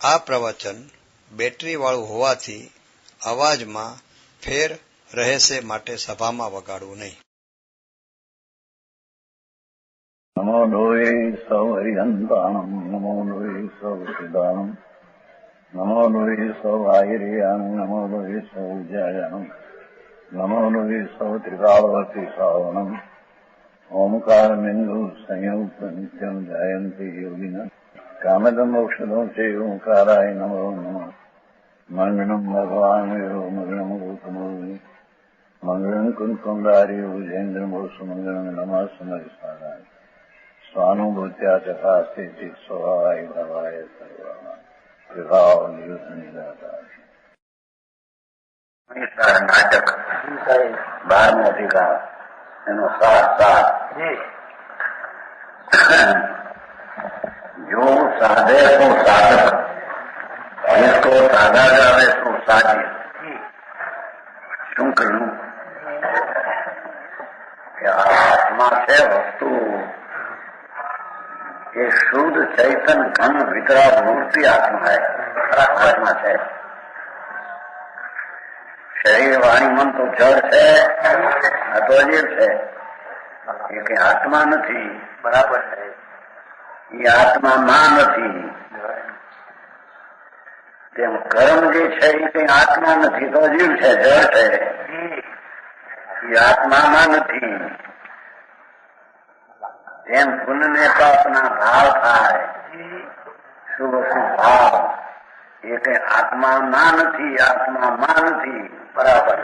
આ પ્રવચન બેટરીવાળું હોવાથી અવાજમાં ફેર રહેશે, માટે સભામાં વગાડવું નહીં. નમો લોહે સૌ હરિહંતાણમ, નમો લોહે સૌ સિદ્ધાણમ, નમો લોહે સૌ આયર્યાણમ, નમો લોહે સૌ જયાણમ, નમો લોહે સૌ ત્રિકાળવતી શ્રાવણમ. ઓમકાર બિંદુ સંયુક્ત નિત્યમ જાયંતી યોગિના કામદમ મોક્ષદમ છે ઓંકારાય નમો નમઃ. મંગળમ ભગવાન વિરો મંગળમ ગૌતમોની મંગળમ કુંકુંડારી ભુજેન્દ્રમોષ મંગળમ નમઃ સમરિસારાય સ્વાનુભૂત્યા તથા સ્થિતિ સ્વભાવાય ભવાય સર્વમાં વિભાવ નિયુદ્ધ નિરાકાર. નાટક 12મો અધિકાર એનો સાથ जो साधे सो साधक, जिसको साधा जावे सो साध्य. શું કરવું કે આ આત્મા છે વસ્તુ એ શુદ્ધ ચૈતન ઘન વિતરાગ મૂર્તિ આત્મા है. આત્મા છે. શરીર વાણી મન તો જળ છે, આ તો અજીર છે. એ કઈ આત્મા નથી. બરાબર છે. એ આત્મા માં નથી. તેમ કર્મ જે છે એ કઈ આત્મા નથી, તો જીવ છે, જળ છે. એ આત્મામાં નથી. તેમ પુણ્ય ને પાપના ભાવ થાય, શુભ શુભ ભાવ, એ કઈ આત્મામાં નથી, આત્મામાં નથી. બરાબર.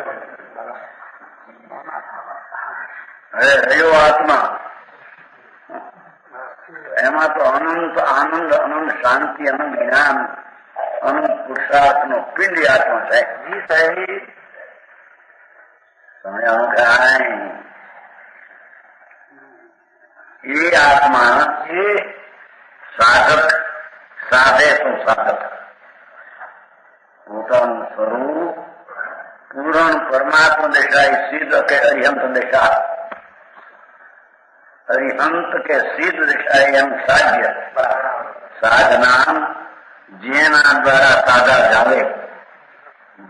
હવે રહ્યો આત્મા, એમાં તો અનંત આનંદ, અનંત શાંતિ, અનંત જ્ઞાન, અનંત પુરુષાર્થ નો પિંડ આત્મા છે. એ આત્મા એ સાધક સાધે તો સાધક પોતાનું સ્વરૂપ પૂરણ પરમાત્મા દેખાય, સિદ્ધ કે અરિહંત દેખાય. અરિહંત કે સિદ્ધ દેખાય એમ સાધ્ય. સાધના જેના દ્વારા સાધા જાવે,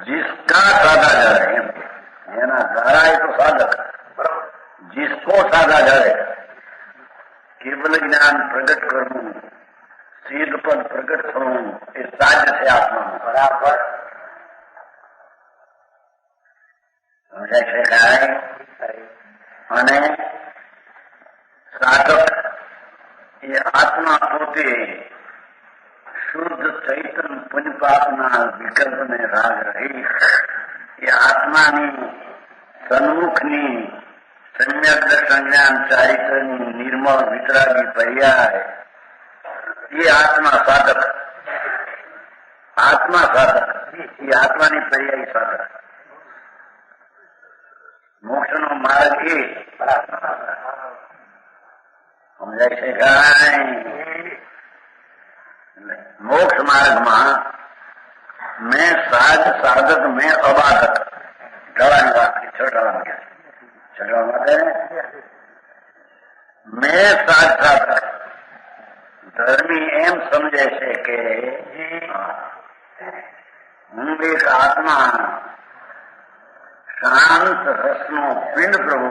जिसका साधा जावे એમ, જેના દ્વારા એ તો સાધક. जिसको સાધા જાવે, કેવલ જ્ઞાન પ્રગટ કરવું, સિદ્ધ પદ પ્રગટ થવું, એ સાધ્ય છે આત્માનું. બરાબર સમજાય છે કાંઈ? અને સાધક એ આત્મા પોતે શુદ્ધ ચૈતન પુણ્યપાપના વિકલ્પને રાગ રહી, એ આત્માની સન્મુખની સમ્યક દર્શન જ્ઞાન ચારિત્રની નિર્મળ વિતરાગી પર્યાય, એ આત્મા સાધક. આત્મા સાધક, એ આત્માની પર્યાય સાધક. મોક્ષનો માર્ગ એ સમજાય છે કાંઈ? મોક્ષ માર્ગમાં મેં સાધ સાધક, મેં અબાધક. ઢળવાની વાત છઠાવા માટે મેં સાધ સાધક. ધર્મી એમ સમજે છે કે હું એક આત્મા, શાંત રસનો પિંડ પ્રભુ,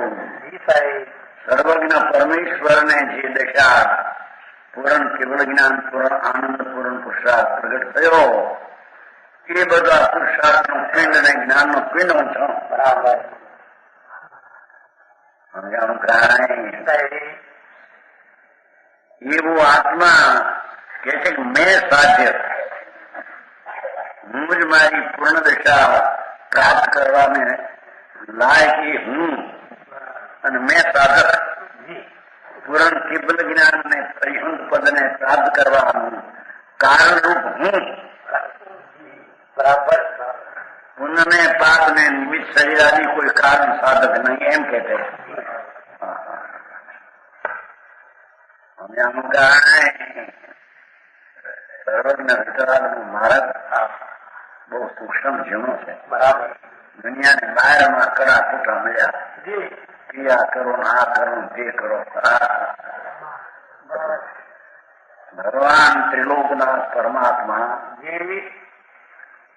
સર્વજ્ઞ પરમેશ્વરને જે દશા પૂરણ કેવળ જ્ઞાન, પૂરણ આનંદ, પૂરણ પુરુષાર્થ પ્રગટ થયો, એ બધા પુરુષાર્થનો પિંડ અને જ્ઞાનનો પિંડ હું છું. બરાબર સમજાણું કાંઈ? એવું આત્મા કે છે કે મેં સાધ્ય, હું જ મારી પૂર્ણ દશા પ્રાપ્ત કરવાને લાયક એ હું, અને મેં સાધક પૂરણ કેવલ જ્ઞાન ને પરિહંત પદ ને પ્રાપ્ત કરવાનું કારણરૂપ હું. બરાબર. પુણ્ય ને પાપ ને નિમિત્ત શરીર આદિ કોઈ કારણ સાધક નહીં, એમ કે છે. સર્વજ્ઞ વિતરાગનો માર્ગ બહુ સૂક્ષ્મ ઝીણો છે. બરાબર. દુનિયાને બહારમાં કરા કુટા મળ્યા, ક્રિયા કરો, આ કરો, તે કરો. ભગવાન ત્રિલોકનાથ પરમાત્મા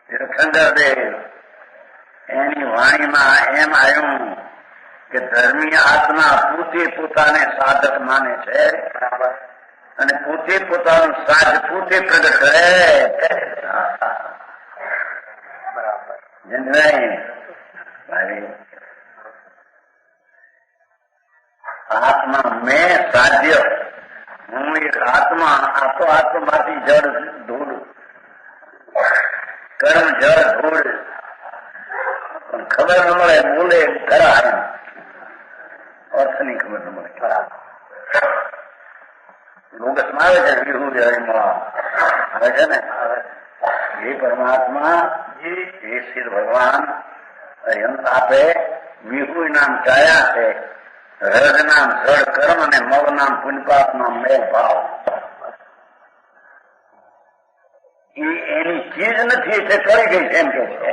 તીર્થંકર દેવ એની વાણીમાં એમ આવ્યું કે ધર્મી આત્મા પોતે પોતાને સાધક માને છે અને પોતે પોતાનું સાજ પોતે પ્રગટ કરે. ભાઈ આત્મા મેં સાધ્ય, હું એક આત્મા, આ તો આત્માથી જળ ધૂળ, કર્મ જળ ધૂળ, પણ ખબર ન મળે, બોલે ખરા અર્થની ખબર ન મળે. લોગસમાં આવે છે વિહુ આવે છે ને, એ પરમાત્મા એ શ્રી ભગવાન અંત આપે. વિહુ નામ ચાયા છે, રજ નામ જળ કર્મ અને મવ નામ પુણ્યપાપ નામ મેલ ભાવ. એની ચીજ નથી એટલે કરી ગઈ છે એમ કે છે,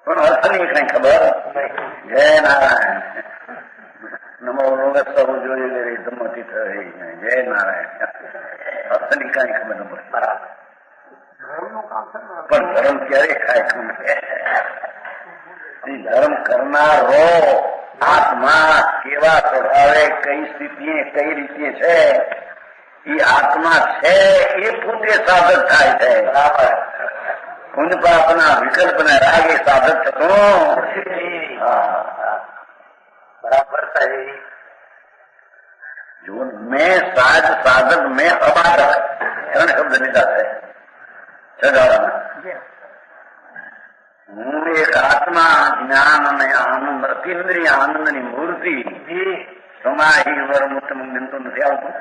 પણ અર્થની કઈ ખબર. જય નારાયણ. નમો લોગ સૌ જોઈ ધમતી થઈ. જય નારાયણ. અર્થની કઈ ખબર ન પડે. પણ ધર્મ ક્યારે ખાય ખબર? ધર્મ કરનારો આત્મા કેવા સ્વભાવે, કઈ સ્થિતિ, કઈ રીતે છે, એ આત્મા છે એ પોતે સાધક થાય છે. પુણ્ય પાપના વિકલ્પને રાગે સાધક થતો બરાબર થાય. જો મેં સાજ સાધક, મેં અબાધક, ત્રણ શબ્દ લીધા છે ચગાવવાના. હું એક આત્મા, જ્ઞાન અને આનંદ, અતિન્દ્રિય આનંદની મૂર્તિ. સમાહી વરમુત્તમ બિંદુ નથી આવતું.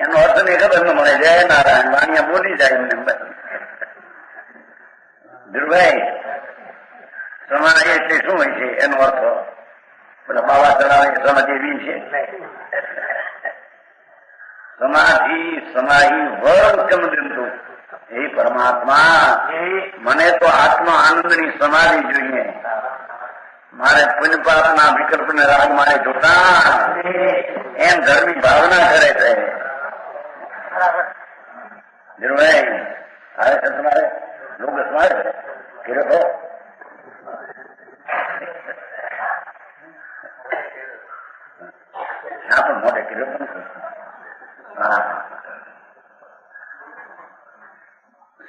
એનો અર્થ ને ખબર ન મળે. જય નારાયણ. વાણિયા બોલી જાય એમને. ધ્રુવભાઈ, સમાધિ એટલે શું હોય છે? એનો અર્થ પેલા બાબા ચલાવે સમાધિ એવી છે. સમાધિ સમાહી વરમુત્તમ બિંદુ. એ પરમાત્મા, મને તો આત્મા આનંદની સમાધિ જોઈએ. મારે પુણ્ય પાપના વિકલ્પને રાગ મારે જોતા એમ ધર્મી ભાવના કરે છે. ધીરુભાઈ આવે છે તમારે લોક સમાજ કિરતો હા, પણ મોટે કિરતો હા.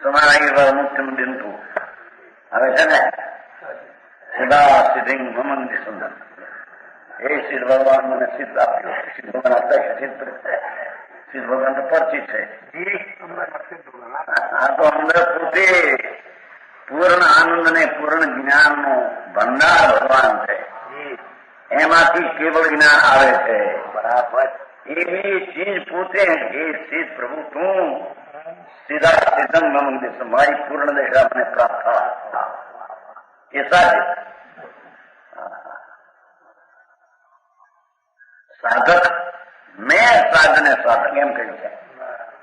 સમાહી મુક્તિ બિંદુ હવે છે ને, સિદ્ધા સિદ્ધિ મમંદી સુંદર. એ સિદ્ધ ભગવાન મને સિદ્ધ આપ્યો. સિદ્ધ ભગવાન આપતા છે, સિદ્ધ ભગવાન તો પરિચિત છે. આ તો અંદર પોતે પૂર્ણ આનંદ ને પૂર્ણ જ્ઞાન નો ભંડાર ભગવાન છે. એમાંથી કેવળ જ્ઞાન આવે છે. બરાબર. એવી ચીજ પોતે એ સિદ્ધ પ્રભુ તું સીધા સિદ્ધમ મંદિર, મારી પૂર્ણ દશા મને પ્રાપ્ત થવા એ સાધે. સાધક મેં સાધને સાધક એમ કહ્યું છે.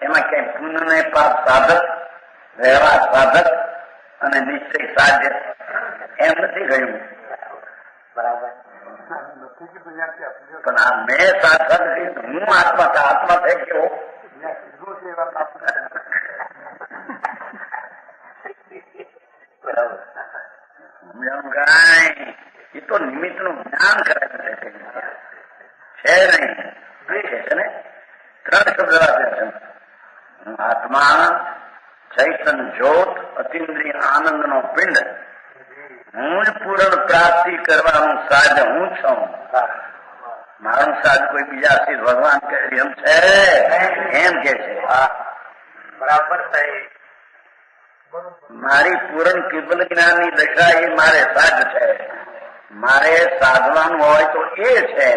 એમાં ક્યાંય પુણ્ય ને પાપ સાધક, વ્યવહાર સાધક અને નિશ્ચય સાધ્ય એમ નથી કહ્યું. બરાબર. પણ આ મેં સાધક, હું આત્મા, આત્મા થઈ ગયો. એ તો નિમિત્ત નું જ્ઞાન કરે છે નહીં. છે ને ત્રણ શબ્દ વાપર્યા છે. આત્મા, ચૈતન જ્યોત, અતિન્દ્રિય આનંદ નો પિંડ. હું જ પૂર્ણ પ્રાપ્તિ કરવાનું સાજ હું છું. મારું સાજ કોઈ બીજા સિદ્ધ ભગવાન એમ છે એમ કે છે. બરાબર થાય. મારી પૂર્ણ કેવલ જ્ઞાનની દશા એ મારે સાજ છે. મારે સાધવાનું હોય તો એ છે.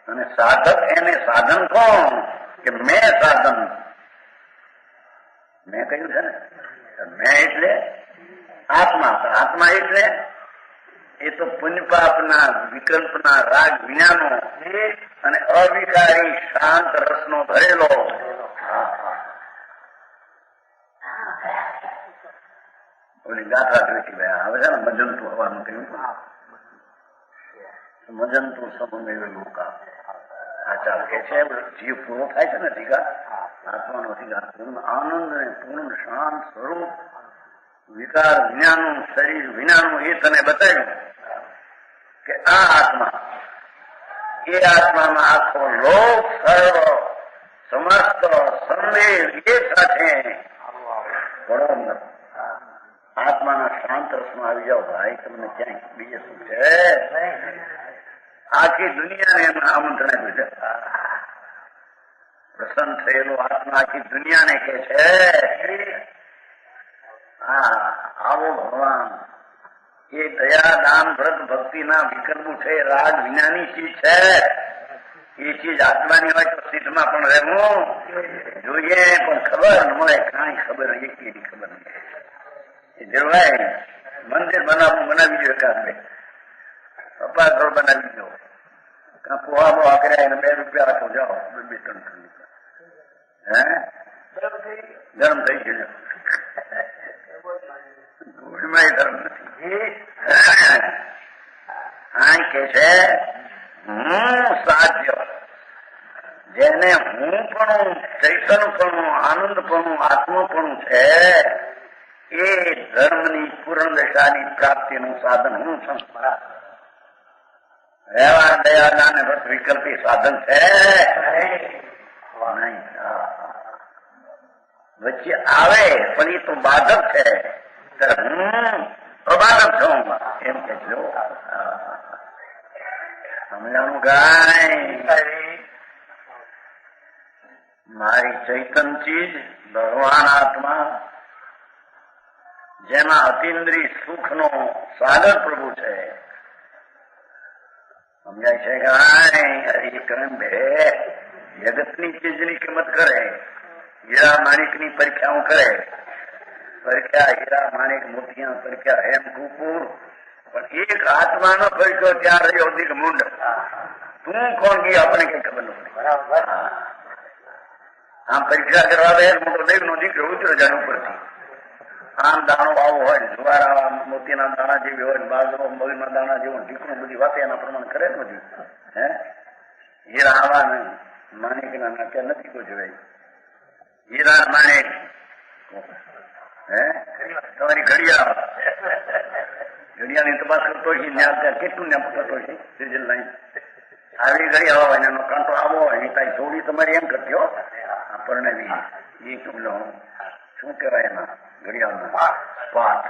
અને સાધક એને સાધન કોણ? કે મેં સાધન. મેં કહ્યું છે ને, મેં એટલે આત્મા. આત્મા એટલે એ તો પુણ્યપાપના વિકલ્પના રાગ વિનાનો અને અવિકારી શાંત રસનો ભરેલો. ઓલી ગાથા જોઈતી ભાઈ આવે છે ને, મજંતુ હવાનું કહ્યું, મજંતુ સમમેવ લોકા. આચાર કે છે જીવ પૂરો થાય છે ને ટીકા આત્માનો અધિકાર પૂર્ણ આનંદ અને પૂર્ણ શાંત સ્વરૂપ વિકાર વિનાનું શરીર વિનાનું એ તને બતાવ્યું કે આ આત્મા એ આત્મામાં આખો લોક સર્વ સમસ્ત સંદેહ એ સાથે બરોબર આત્માના શાંત રસમાં આવી જાઓ ભાઈ તમને ક્યાંય બીજે શું છે આખી દુનિયાને એમના આમંત્રણ આપ્યું છે પ્રસન્ન થયેલો આત્મા આખી દુનિયાને કે છે આવો ભગવાન એ દયા દાન વ્રત ભક્તિના વિકલ્પો છે રાગ વિનાની ચીજ છે એ ચીજ આત્માની હોય તો સિદ્ધમાં પણ રહેવું જોઈએ પણ ખબર ન હોય કાંઈ ખબર એકેય ખબર નહીં એ જળવાય મંદિર બનાવી દો એકાદ બે પપ્પા ઘર બનાવી દો કાં પોહા બોહા કર્યા એને ₹2 આપો જાઓ 2-3 હે ગરમ થઈ ગયો ધર્મ નથી આ કે છે હું સાધ્ય જેને હું પણ ચૈતન પણ આનંદ પણ આત્મા પણ છે એ ધર્મની પૂર્ણ દશાની પ્રાપ્તિનું સાધન હું છું વ્યવહાર દયા અને વ્રત વિકલ્પી સાધન છે વચ્ચે આવે પણ એ તો બાધક છે હું અબાધક છું એમ કે જો સમજાણું ગાય મારી ચૈતન ચીજ ભગવાન આત્મા જેમાં અતિન્દ્રિય સુખનો સાગર પ્રભુ છે સમજાય છે ગાય હરિક્રમ બે જગતની ચીજની કિંમત કરે હીરા માણિકની પરીક્ષાઓ કરે પરીક્ષા હીરા માણિક મોતિયા પરીક્ષા હેમ કુકુર પણ એક આત્માનો પરીક્ષો ત્યાં રહ્યો દીક મુંડ તું કોણ ગઈ આપણે કઈ ખબર નથી બરાબર આમ પરીક્ષા કરવા બે મોટો દેવ નો દીકરો ઉતરો જાય ઉપરથી આમ દાણો આવો હોય જુવારા મોતીના દાણા જેવી હોય બાજરો મગના દાણા જેવો દીકરું બધી વાતે એના પ્રમાણે કરે ને બધી હે હીરા આવા નહીં માણિક ના નાટ્ય નથી કોઈ જોવાય હીરા માણિક હે તમારી ઘડિયાળની તપાસ કરતો છે ત્યાં કેટલું ને કરતો છે સિઝન લાઈન આવી ઘડિયાળ હોય એનો કાંટો આવો હોય કઈ થોડી તમારી એમ કરતી હો આપણને એ તમને શું કહેવાય એના ઘડિયાળના પાઠ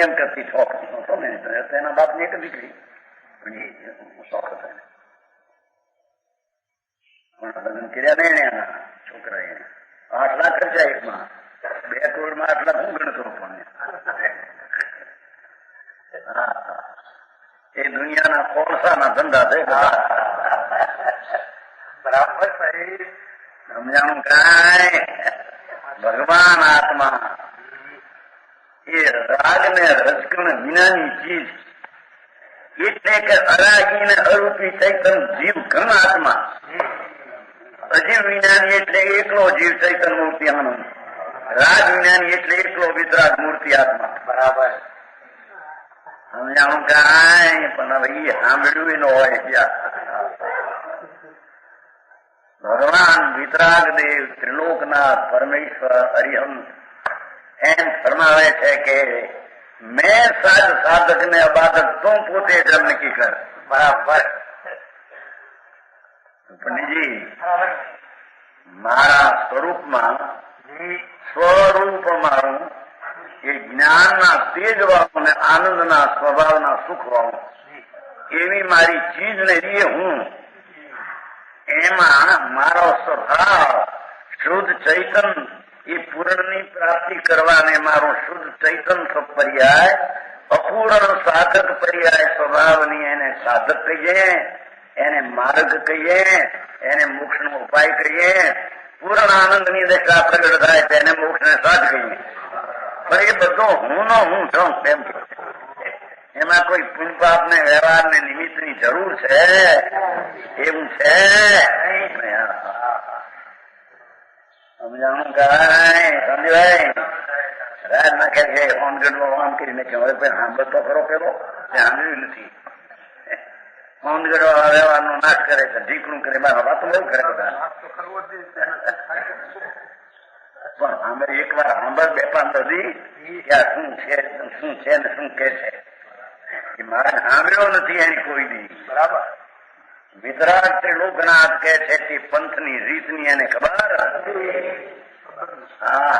એમ કરતી શોખ હતો ને એના બાપની એક દીકરી શોખ હતો પણ લગ્ન કર્યા નહીં ને એના છોકરા એને 8 લાખ ખર્ચા એકમાં 2 કરોડમાં 8 લાખ હું ગણતો પણ એ દુનિયાના કોળસાના ધંધા છે બરાબર સમજાણું કાંઈ ભગવાન આત્મા એ રાગ ને રજકણ વિનાની ચીજ એટલે કે અરાગી ને અરૂપી ચૈતન જીવ ઘન આત્મા અજીવ વિજ્ઞાની એટલે એકલો જીવ ચૈતન મૂર્તિ આનંદ રાગ વિજ્ઞાની એટલે એકલો વિતરાગ મૂર્તિ આત્મા બરાબર સમજાણું કાંઈ પણ હવે એ સાંભળ્યું ન હોય ત્યાં ભગવાન વિતરાગ દેવ ત્રિલોકનાથ પરમેશ્વર હરિહંસ એમ ફરમાવે છે કે મેં સાધક ને અબાધક તું પોતે ધર્મ નક્કી કર બરાબર પંડિતજી મારા સ્વરૂપમાં સ્વરૂપ મારું એ જ્ઞાનના તેજ વાળું ને આનંદના સ્વભાવના સુખ વાળું એવી મારી ચીજ ને એ હું એમાં મારો સ્વભાવ શુદ્ધ ચૈતન એ પૂર્ણની પ્રાપ્તિ કરવાને મારો શુદ્ધ ચૈતન પર્યાય અપૂર્ણ સાધક પર્યાય સ્વભાવની એને સાધક કહીએ એને માર્ગ કહીએ એને મોક્ષ નો ઉપાય કહીએ પૂર્ણ આનંદની દશા પ્રગટ થાય તેને મોક્ષ ને સાધ કહીએ પણ એ બધો હું નો હું છું એમ એમાં કોઈ પુણ્યપાપ ને વ્યવહાર ને નિમિત્ત ની જરૂર છે એવું છે સમજાણું કાંઈ સમજાય રાજ નાખે છે ઓનગઢમાં આમ કરીને કે હવે સાંભળતો ખરો પેલો સાંભળ્યું નથી ઓંધગડો વ્યવહારનો નાશ કરે છે, ઢીકણું કરે, વાત બહુ કરે બધા. પણ અમે એક વાર સાંભળ બેપા બધી શું છે ને શું કે છે એ મારે સાંભળ્યો નથી એની કોઈ દી. બરાબર. વિતરાગ તે લોકનાથ કે છે તે પંથની રીતની એને ખબર. હા,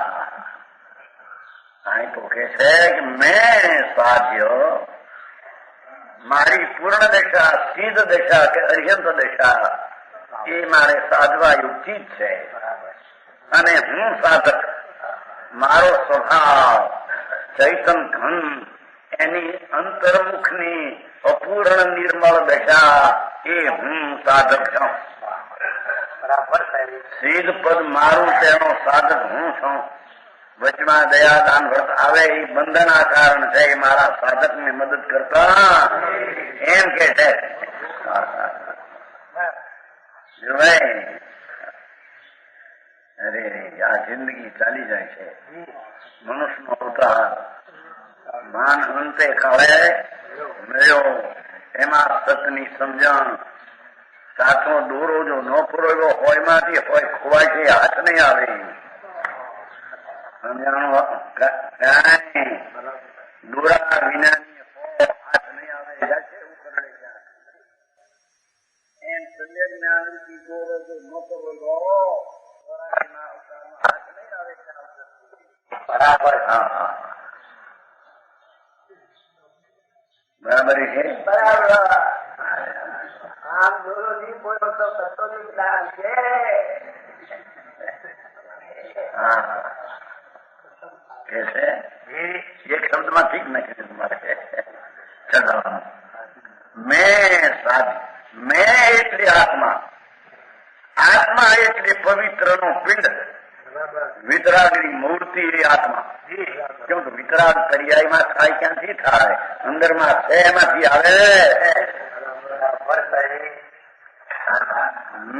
અહીં તો કે છે કે મેં સાધ્યો મારી પૂર્ણ દશા, સિદ્ધ દશા કે અર્યંત દશા એ મારે સાધવા યુક્તિ જ છે. અને હું સાધક, મારો સ્વભાવ ચૈતન ઘન, એની અંતર્મુખની અપૂર્ણ નિર્મળ દશા એ હું સાધક છું. સિદ્ધ પદ મારું તેનો સાધક હું છું. વચમાં દયા દાન વ્રત આવે એ બંધના કારણ છે, એ મારા સાધક ને મદદ કરતા એમ કે છે. અરે આ જિંદગી ચાલી જાય છે, મનુષ્યનો અવતાર માન અંતે કાળે મળ્યો. એમાં સતની સમજણ, સાથો દોરો જો ન પુરોયો હોય માંથી હોય ખોવાય છે, હાથ નહીં આવે. દોરા વિનાની હાથ નહીં આવે, એવું કરે એમ સમ્યક જ્ઞાન દોરો જો ન પુરોયો હાથ નહીં આવે. બરાબર. હા હા, બરાબર છે. બરાબર. આમ દોરો નહીં બોલો તો કતો જ્ઞાન છે. હા, કે છે એક શબ્દમાં ઠીક નથી તમારે ચલાવવાનું. મેં સાધ, મેં એટલે આત્મા, આત્મા એટલે પવિત્ર નો પિંડ, વિતરાગની મૂર્તિ એ આત્મા. કેમ કે વિતરાગ પર્યાયમાં થાય ક્યાંથી થાય, અંદરમાં છે એમાંથી આવે.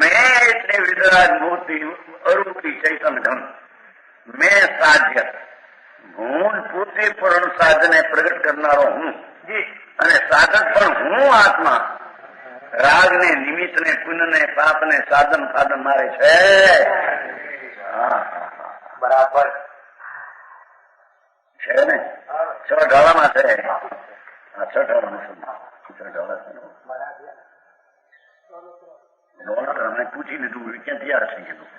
મેં એટલે વિતરાગ મૂર્તિ, અરૂપી ચૈતન ઘન. મેં સાધ્ય, હું પોતે પૂર્ણ સાધને પ્રગટ કરનારો હું, અને સાધક પણ હું આત્મા. રાગ ને નિમિત્ત ને પુન ને પાપ ને સાધન સાધન મારે છે. બરાબર છે ને? છ ઢાળામાં છે. હા, છ ઢાળામાં અમે પૂછી લીધું ક્યાંથી આ છે કીધું.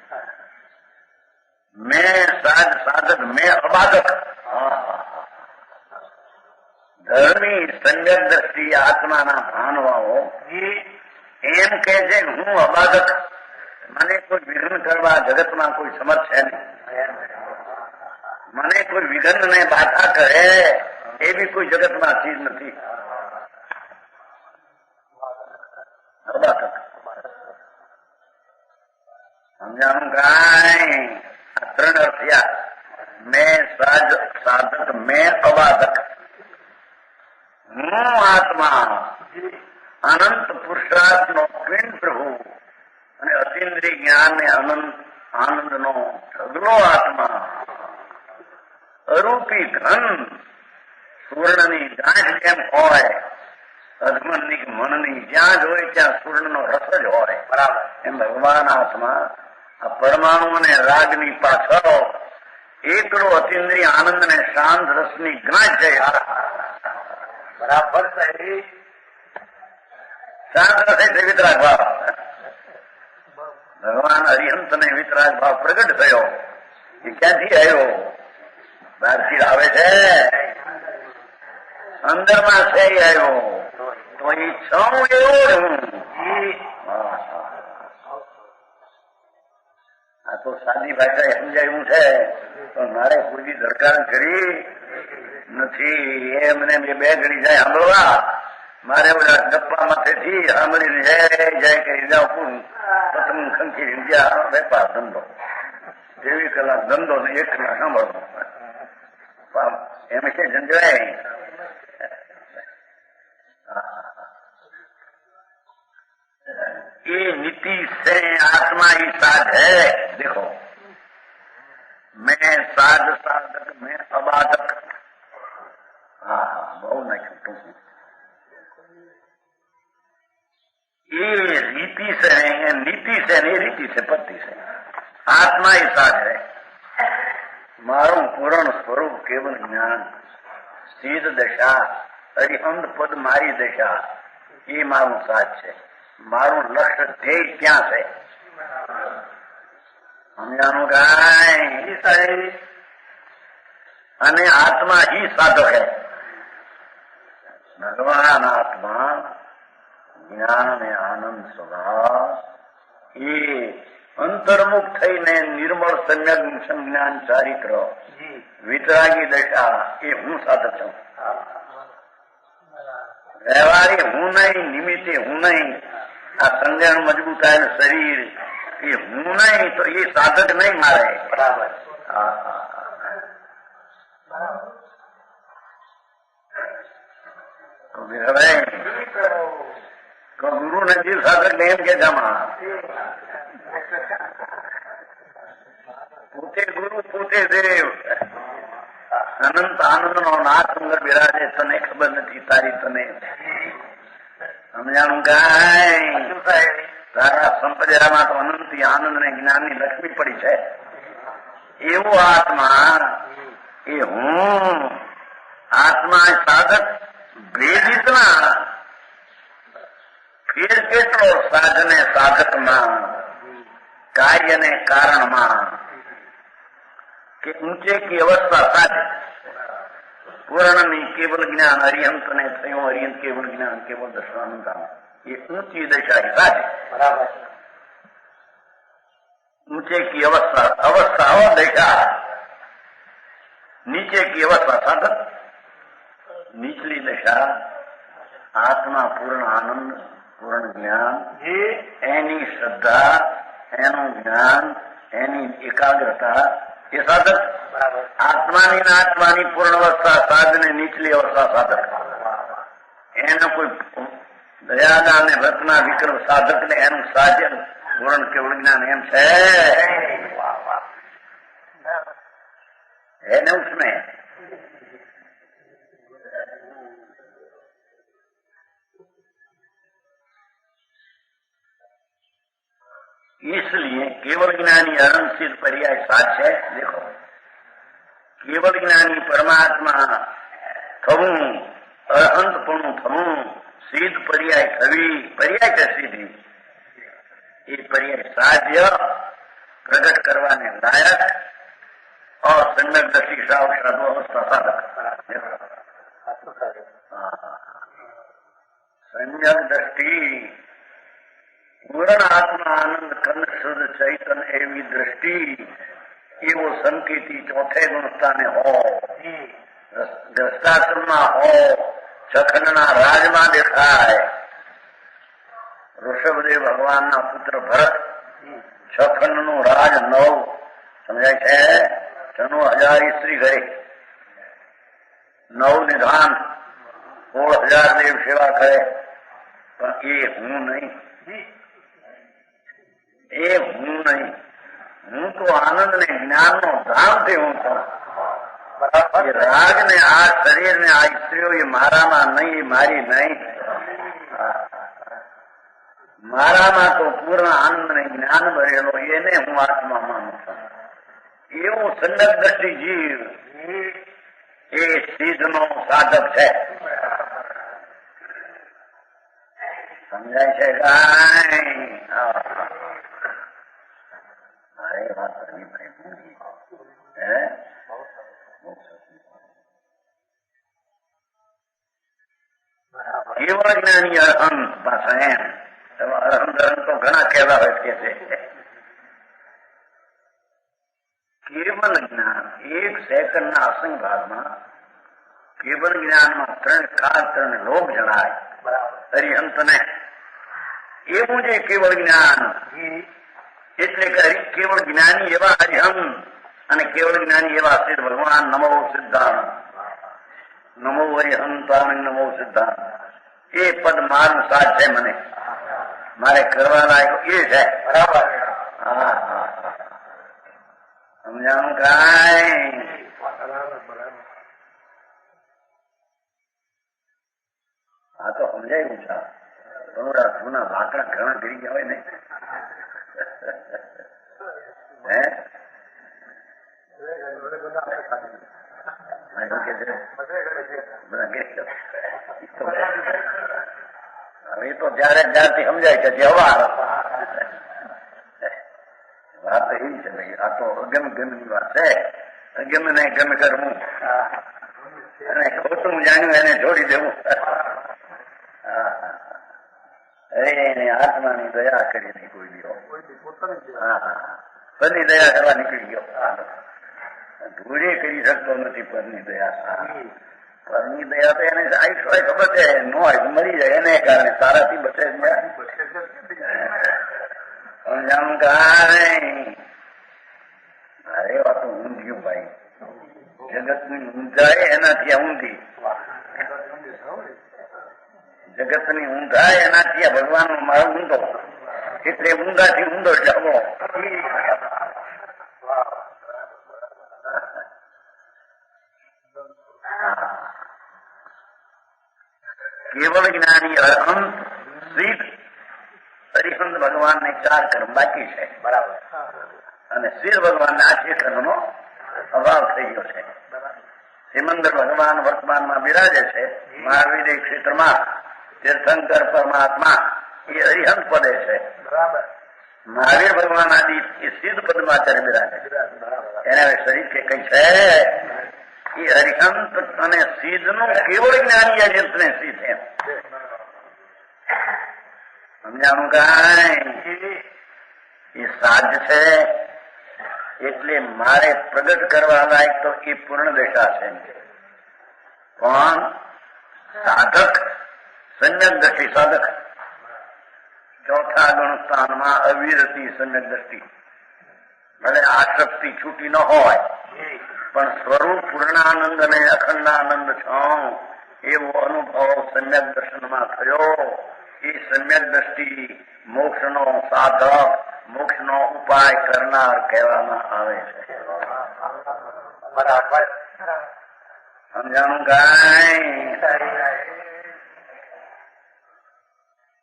મેં સાધક, મેં અબાધક. ધર્મી સમ્યક દ્રષ્ટિ આત્માના ભાનવાઓ એમ કે છે હું અબાધક, મને કોઈ વિઘ્ન કરવા જગતમાં કોઈ સમર્થ છે નહીં. મને કોઈ વિઘ્ન ને બાધા કરે એવી કોઈ જગતમાં ચીજ નથી. અબાધક સમજાણું કાંઈ? આ ત્રણ અર્થ થયા. મેં સાધક, મેં અબાધક, હું આત્મા, અનંત પુરુષાર્થ નો પિંડ પ્રભુ, અને અતિન્દ્રિય જ્ઞાન ને અનંત આનંદ નો ઢગલો આત્મા. અરૂપી ઘન, સુવર્ણની ગાંઠ જેમ હોય, અધમનની મનની જ્યાં જ હોય ત્યાં સુવર્ણનો રસ જ હોય. બરાબર. એમ ભગવાન આત્મા આ પરમાણુ અને રાગની પાછળ એકલો અતિન્દ્રિય આનંદ ને શાંત રસની ગાંઠ છે. બરાબર. શાંત રસ એટલે વિતરાગ ભાવ. ભગવાન અરિહંત ને વિતરાગ ભાવ પ્રગટ થયો એ ક્યાંથી આવ્યો? બહારથી આવે છે, અંદરમાં છે આવ્યો. તો એ છું એવો હું. આ તો સાદી ભાષા સમજાયું છે, પણ મારે કોઈ દરકાર કરી નથી. એમને બે ઘડી જાય સાંભળવા, મારે બધા ગપ્પા માથેથી સાંભળીને જય જય કરી જાવ પૂરું પતંગ ખંખી ગયા. વેપાર ધંધો 23 કલાક ધંધો ને 1 કલાક સાંભળવો એમ છે ઝંઝવાય. ये नीति से आत्मा ही साध है. देखो, मैं साध साधक, मैं अबाधक. हाँ, बहु नहीं छूटू. ये रीति से नहीं, नीति से नहीं, रीति से पत्ति से। आत्मा ही साज है। मारू पूर्ण स्वरूप केवल ज्ञान, सीध दशा, अरिहंत पद मारी दशा, ये मारू साज है। मारू लक्ष्य ध्येय क्या है? સમજાનું કાંઈ અને આત્મા ही સાધક है। भगवान आत्मा ज्ञान ने आनंद स्वभाव ये अंतर्मुख थईने निर्मल सम्यक संज्ञान चारित्र वितरागी दशा ये हूँ साधक छूं। व्यवहारी हूँ नहीं, निमित्ते हूँ नहीं, आ संज्ञान मजबूत आये शरीर ये हूँ नहीं, तो ये साधक नहीं मारे। बराबर। तो गुरु ने जी साधक नहीं के जमा पूते गुरु पूते देव अनंत आनंद नो नाथ अंदर बिराजे तने खबर नहीं तारी तने समझाणु गाय तारा संपदाમાં તો અનંત આનંદ ને જ્ઞાનની લક્ષ્મી પડી છે। એવો આત્મા એ હું આત્મા સાધક ભેદિતના ફેર કેટલો સાધને સાધકમાં કાર્યને કારણમાં કે ઊંચે की अवस्था साधे पूर्ण केवल ज्ञान अरिहंत ने थयो अरिहंत केवल ज्ञान केवल दशानंदा ये ऊंची दशा ही साधे। बराबर। ऊंचे की अवस्था अवस्था और दशा, नीचे की अवस्था साधक, निचली दशा आत्मा पूर्ण आनंद पूर्ण ज्ञान एनी श्रद्धा एनु ज्ञान एनी एकाग्रता ये साधक। बराबर। आत्मानी पूर्ण अवस्था साधने निचली अवस्था साधक एनो कोई दयादा ने रत्ना विक्रम साधक ने एनु साधन पूर्ण केवल ज्ञान एम है न उसमें। इसलिए केवल ज्ञानी अनंत सिद्ध पर्याय साक्ष है। देखो केवल ज्ञानी परमात्मा थवू अनंत पुणु थवू सिद्ध पर्याय थवी पर्याय है सीधी ये पर्याय साध्य प्रकट करवाने लायक और सम्यक दृष्टि साधु अवस्था साधक। सम्यक दृष्टि पूर्ण आत्मा आनंद कंद शुद्ध चैतन्य एवी दृष्टि एवो संकेती चौथे गुणस्थान हो दृष्टाश्रम हो चखंडना राजमा देखाय। ऋषभदेव भगवान ना पुत्र भरत छखंड नु राज 9 समझाय छे 9000 स्त्री घरे 9 निधान 16,000 देव सेवा करे पण ये हूँ नहीं, ए हूँ नहीं, हूँ तो आनंद ने ज्ञान नो धाम थे हूँ तो ये राग ने आ शरीर ने आ स्त्रियों ये मारा मा नहीं, ये मारी नहीं, मारा मा तो पूर्ण आनंद ने ज्ञान भरेलो ये ने हूँ आत्मा मानु एवं संगत दृष्टि जीव ये सिद्ध नो साधक है। समझाय છે કાંઈ? મારે વાત કરવી પડે હે केवल ज्ञानी अरहंत बस है। अरहंत तो घना कहवा है कैसे केवल ज्ञान 1 सेकंड ना असंग भाग में केवल ज्ञान में 3 काल 3 लोग जणाय। अरिहंत ने એવું જે કેવળ જ્ઞાન એટલે કે કેવળ જ્ઞાની એવા હરિહંત અને કેવળ જ્ઞાની એવા સિદ્ધ ભગવાન નમો સિદ્ધાન નમો હરિહંતાન નમો સિદ્ધાન એ પદ મારું સાથ છે મને મારે કરવા લાયક એ છે। બરાબર। સમજાણું કાંઈ? હા તો સમજાયું છે। થોડા જૂના લાકડા ઘણા ગરી ગયા હોય ને હે હવે તો જયારે જ્યારથી સમજાય છે જવાર વાત એવી છે ભાઈ, આ તો અગમ ગમની વાત છે. અગમ ને ગમ કરવું અને ખોટું જાણ્યું એને છોડી દેવું. એને આત્માની દયા કરી નહીં કોઈ દીવો. પરની દયા કરવા નીકળી ગયો. ધૂળે કરી શકતો નથી પરની દયા. પરની દયા તો એને આયુષ્ય ખબર છે ન હોય મરી જાય એને કારણે તારાથી બચે સમજાણું કાંઈ. અરે વાત ઊંધ્યું ભાઈ, જગત ની ઊંધાય એનાથી ઊંધી, જગત ની ઊંધાય એનાથી ભગવાન નો મારો ઊંધો, એટલે ઊંધાથી ઊંધો જવો. કેવળ જ્ઞાની અરહંત સિદ્ધ હરિહંત ભગવાન ને 4 કર્મ બાકી છે. બરાબર. અને સિદ્ધ ભગવાન ને 8 કર્મનો અભાવ થઈ ગયો છે. સિમંદર ભગવાન વર્તમાનમાં બિરાજે છે. મહાવીર ક્ષેત્રમાં તીર્થંકર પરમાત્મા એ હરિહંત પદે છે. બરાબર. મહાવીર ભગવાન આદિ એ સિદ્ધ પદમાં અત્યારે બિરાજે. એને હવે શરીર કે કઈ છે એ હરિહંત અને સિદ્ધ નું કેવળ જ્ઞાની અજંતને સિદ્ધ એમ સમજાણું કાંઈ. એ સાધ છે એટલે મારે પ્રગટ કરવા લાયક તો એ પૂર્ણ દશા છે. પણ સાધક સમ્યક દ્રષ્ટિ સાધક ચોથા ગણસ્થાનમાં અવિરતી સમ્યક દ્રષ્ટિ, ભલે આસક્તિ છૂટી ન હોય પણ સ્વરૂપ પૂર્ણાનંદ અને અખંડાનંદ છો એવો અનુભવ સમ્યક દર્શનમાં થયો. એ સમ્યક દ્રષ્ટિ મોક્ષનો સાધક, મોક્ષનો ઉપાય કરનાર કહેવામાં આવે છે. બરાબર સમજાણું કાંઈ.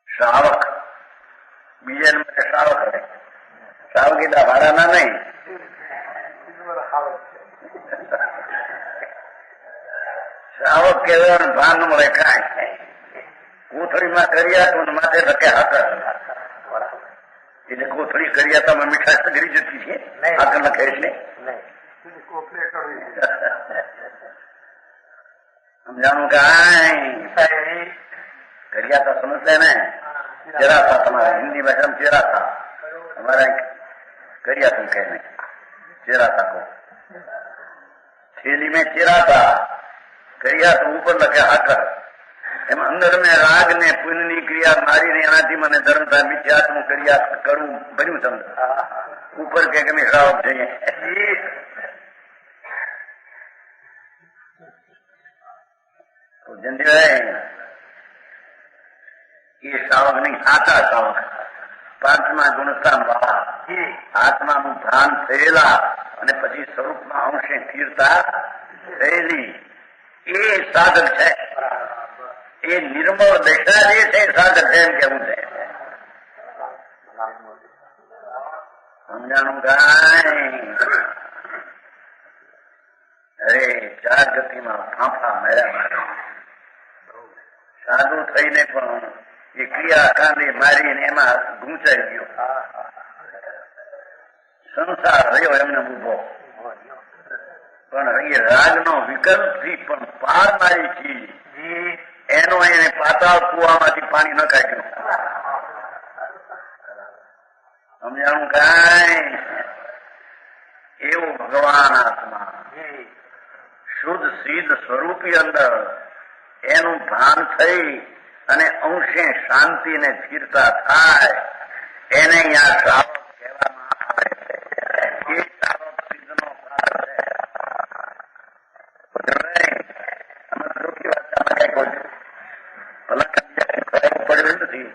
શ્રાવક બીજા નંબરે શ્રાવક રહે. શ્રાવક એટલા ભાડાના નહીં. શ્રાવક કહેવાનું ભાન મળે કાંઈ. કોથળીમાં કર્યા માથે લખે હાકર, એટલે કોથળી કર્યાતામાં મીઠાશ કરી જતી છે. હાકર લખે એટલે સમજાણું કાંઈ. કર્યાતા સમજશે ને. ચેરાતા તમારે હિન્દી ભાષામાં ચેરાતા, हमारा करिया तुम कहने चेराता को थैली में चेराता करिया तो ऊपर लगे आकर एम अंदर में राग ने पुण्य ની ક્રિયા મારી ને એનાથી મને ધર્મ था मिथ्यात्म क्रिया करूं बन्यू समझ ऊपर के मैं श्रावक चाहिए तो जंदी ये श्रावक नहीं आता श्रावक પાંચમા ગુણસ્થાન વાળા આત્માનું ભાન થયેલા અને પછી સ્વરૂપમાં અંશે સ્થિરતા થયેલી એ સાધક છે. એ નિર્મળ દશા જે છે સાધક છે એમ કેવું છે. સમજાણું કાંઈ. અરે 4 ગતિમાં ફાંફા મેળ્યા મારે સાધુ થઈને પણ એ ક્રિયા કાંડે મારીને એમાં ગૂંચાઈ ગયો. સંસાર રહ્યો એમને ઉભો પણ એ રાગનો વિકલ્પથી પણ પાર મારી ચીજ એનો એને પાતાળ કુવામાંથી પાણી ન કાઢ્યું. સમજાણું કાંઈ. એવું ભગવાન આત્મા શુદ્ધ સિદ્ધ સ્વરૂપી અંદર એનું ભાન થઈ અને અંશે શાંતિ ને સ્થિરતા થાય એને અહીંયા શ્રાવક કહેવામાં આવે છે. એ શ્રાવક સિદ્ધનો ભાગ છે. અમે દુઃખી વાત કઈ બોલ્યું ભલા પડ્યું નથી.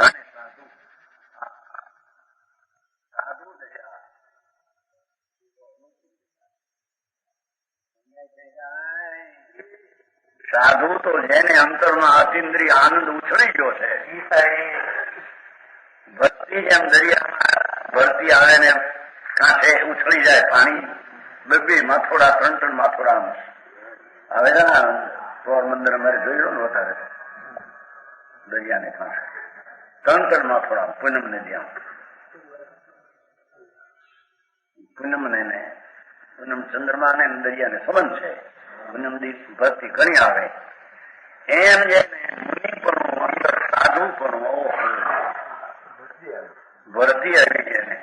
અને સાધુ સાધુ દશા સાધુ તો જેને અંતરમાં અતિન્દ્રિય આનંદ ઉછળી ગયો છે, ભરતી જેમ દરિયામાં ભરતી આવે ને કાંઠે ઉછળી જાય પાણી, બે માથોડા 3 માથોડા આવે છે ને. પોરબંદર અમારે જોઈ લો ને વધારે દરિયાને કાંઠે 3 માથોડા પૂનમ ને ત્યાં પૂનમ ને પૂનમ ચંદ્રમા ને દરિયાને સંબંધ છે. પૂનમ દિવસ ભરતી ઘણી આવે એમ જેને મુનિ પણ અંદર સાધુ પણ ભરતી આવી જેને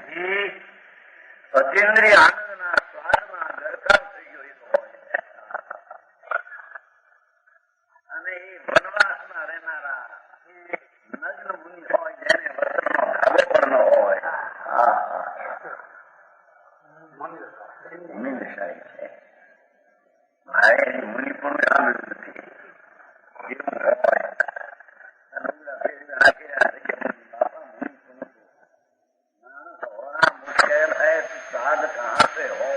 અતિન્દ્રિય આનંદના સ્વાદમાં ગરકાવ થઈ ગયો હોય અને એ વનવાસમાં રહેનારા નગ્ન મુનિ હોય જેને વસ્ત્રનો ધાગો પણ ન હોય, મુનિ દશાઈ છે. ભાઈ મુનિ પણ આનંદ નથી એવું હોય. साध कहाँ से हो?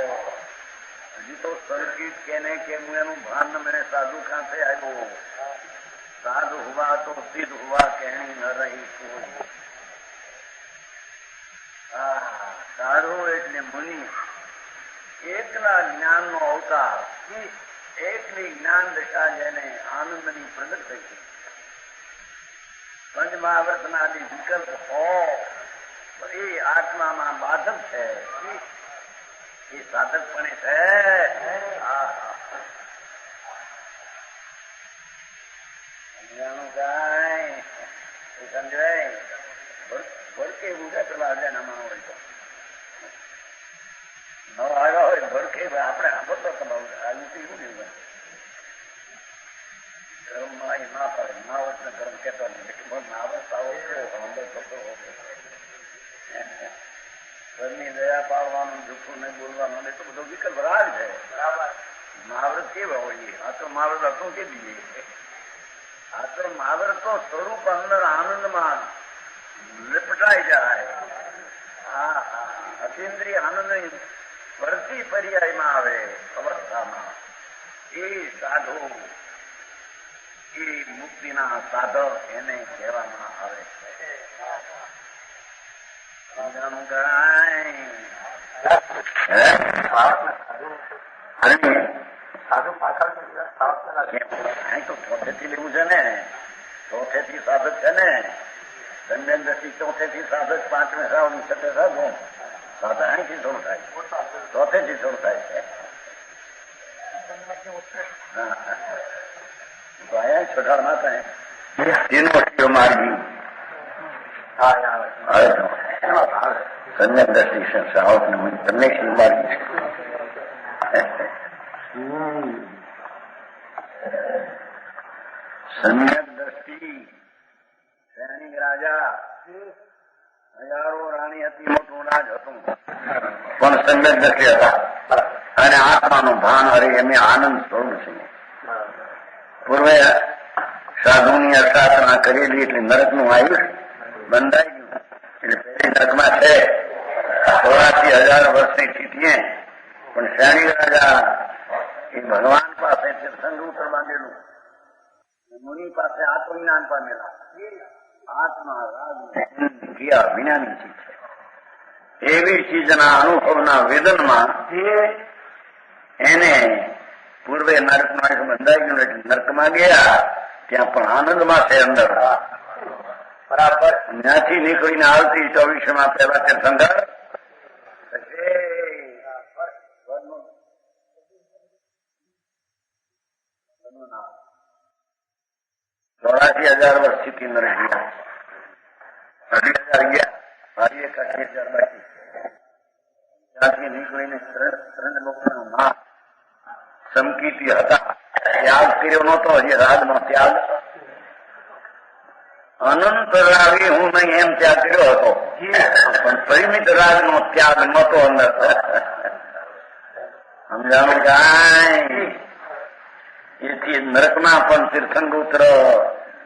अभी तो संकीट कहने के मुझे भान मैंने साधु कहाँ से आयो? साधु हुआ तो सिद्ध हुआ कहनी न रही कोई. साधु એટલે મુનિ એકલા જ્ઞાનનો અવતાર, એકલી જ્ઞાન દશા જેને આનંદની પ્રગટ થઈ છે. પંચમહાવર્તના આદિ વિકલ્પ હોય એ આત્મામાં બાધક છે, એ સાધકપણે છે. સમજાણું કાંઈ એ સમજાય ભડકે ઊંધા કરવા જાય ને અમારો હોય તો ન આવ્યા હોય ભડકે આપણે સાંભળતો આવ્યું તો એવું નહીં કર્મમાં એ ના પડે. નાવત ને કર્મ કહેતો નહીં, નાવત આવો ઘરની દયા પાડવાનું, જૂઠું નહીં બોલવાનું, એટલો બધો વિકલ્પ રાજ છે. મહાવ્રત કેવા હોઈએ? આ તો મહાવ્રત હતું કે દીએ, આ તો મહાવ્રત તો સ્વરૂપ અંદર આનંદમાં લીપટાઈ જાય. અતિન્દ્રિય આનંદ ભરતી પર્યાયમાં આવે અવસ્થામાં એ સાધુ, એ મુક્તિના સાધક એને કહેવામાં આવે છે. સમજાનું કાંઈ? સાધુ પાછળ તો ચોથેથી લેવું છે ને, ચોથેથી સાધક છે ને. દંડન દસી ચોથેથી સાધક, 5મે સાધુ, 6 સાધુ. સાધક અહીંથી શરૂ થાય, ચોથેથી શરૂ થાય છે. તો અહીંયા છોટાડ ના થાય યુનિવર્સિટીઓ માર્ગી સમ્યક દ્રષ્ટિ સાવક ને બંને માર્ગી સમ્યક દ્રષ્ટિ. સૈનિક રાજા, હજારો રાણી હતી, મોટું રાજ હતું, પણ સમ્યક દ્રષ્ટિ હતા અને આત્માનું ભાન હરે એમને આનંદ સ્વરૂપ છે. પૂર્વે સાધુની અર્થાસના કરેલી એટલે નરકનું આયુષ બંધાઈ ગયું. એટલે પેલી નરકમાં છે 84,000 વર્ષની સ્થિતિએ, પણ સૈનિક રાજા એ ભગવાન પાસે તીર્થંકર ઉપર બાંધેલું, મુનિ પાસે આત્મજ્ઞાન પામેલા. આત્મા રાગ ક્રિયા વિનાની ચીજ છે. એવી ચીજના અનુભવના વેદનમાં એને પૂર્વે નરકમાં બંધાઈ ગયું એટલે નરકમાં ગયા, ત્યાં પણ આનંદમાં છે અંદર. બરાબર ત્યાંથી નીકળીને આવતી 24માં પહેલા તીર્થંકર 84,000 વર્ષ સ્થિતિ નરક ગયા, 2,000 ગયા, મારી 81,000 બાકી. ત્યાંથી નીકળીને 3 લોકોનું નામ સમકીતી હતા. ત્યાગ કર્યો નહોતો, હજી રાગનો ત્યાગ. અનંત રાગી હું નહીં એમ ત્યાગ કર્યો હતો, પણ પરિમિત રાગનો ત્યાગ નહોતો અંદર. સમજાણું કાંઈ? એથી નરકમાં પણ તીર્થંકર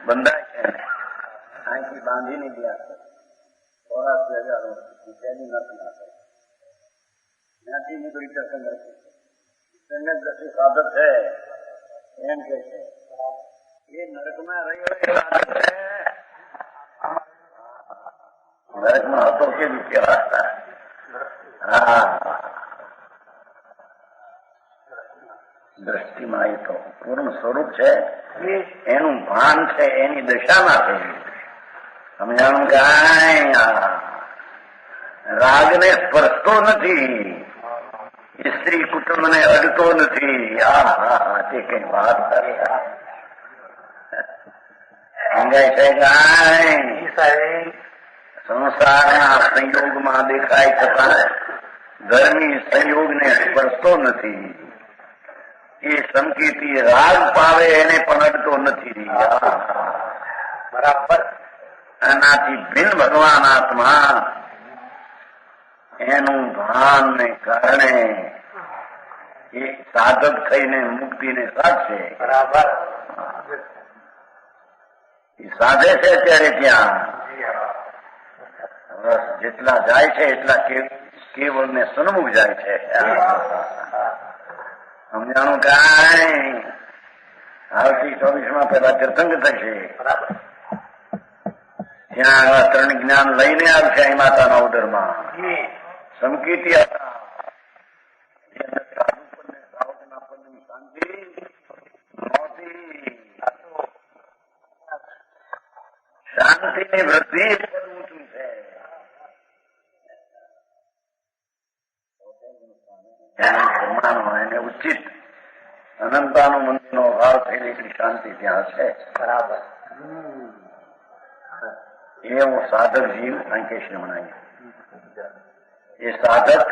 બંધાય છે. અહીંથી બાંધીને ગયા છે 84,000 વર્ષ તેની નરકમાં છે. ત્યાંથી નીકળી તીર્થંકર સમ્યક દ્રષ્ટિ સાધક છે એમ કે છે એ નરકમાં રહ્યો એ સાધક છે. નરકમાં હતો કેવી કેવા? હા, દ્રષ્ટિમાં એ તો પૂર્ણ સ્વરૂપ છે, એનું ભાન છે, એની દશામાં થયું. સમજાણું કાંઈ રાગને સ્પર્શતો નથી, સ્ત્રી કુટુંબને અડતો નથી. તે કઈ વાત સમજાય છે કાંઈ? સંસારના સંયોગમાં દેખાય છતાં ધર્મી સંયોગને સ્પર્શતો નથી. એ સંકેતી રાગ પાવે એને પણ અડતો નથી. બરાબર. એનાથી ભિન્ન ભગવાન આત્મા એનું ભાન ને કારણે એ સાધક થઈને મુક્તિને સાધશે. બરાબર. એ સાધે છે ત્યારે ત્યાં રસ જેટલા જાય છે એટલા કેવળ ને સન્મુખ જાય છે. સમજાણું કાંઈ? આવતી 24 પેલા તીર્થંકર થશે. ત્યાં આવા ત્રણ જ્ઞાન લઈને આવશે અહીં માતાના ઉદરમાં. સંકેતી હતા શાંતિની વૃદ્ધિ ઊંચું છે. એને ઉચિત અનંતાનું મંદિરનો ભાવ થઈને એટલી શાંતિ ત્યાં છે. બરાબર. એવો સાધક જીવ અંકેશને મનાય. એ સાધક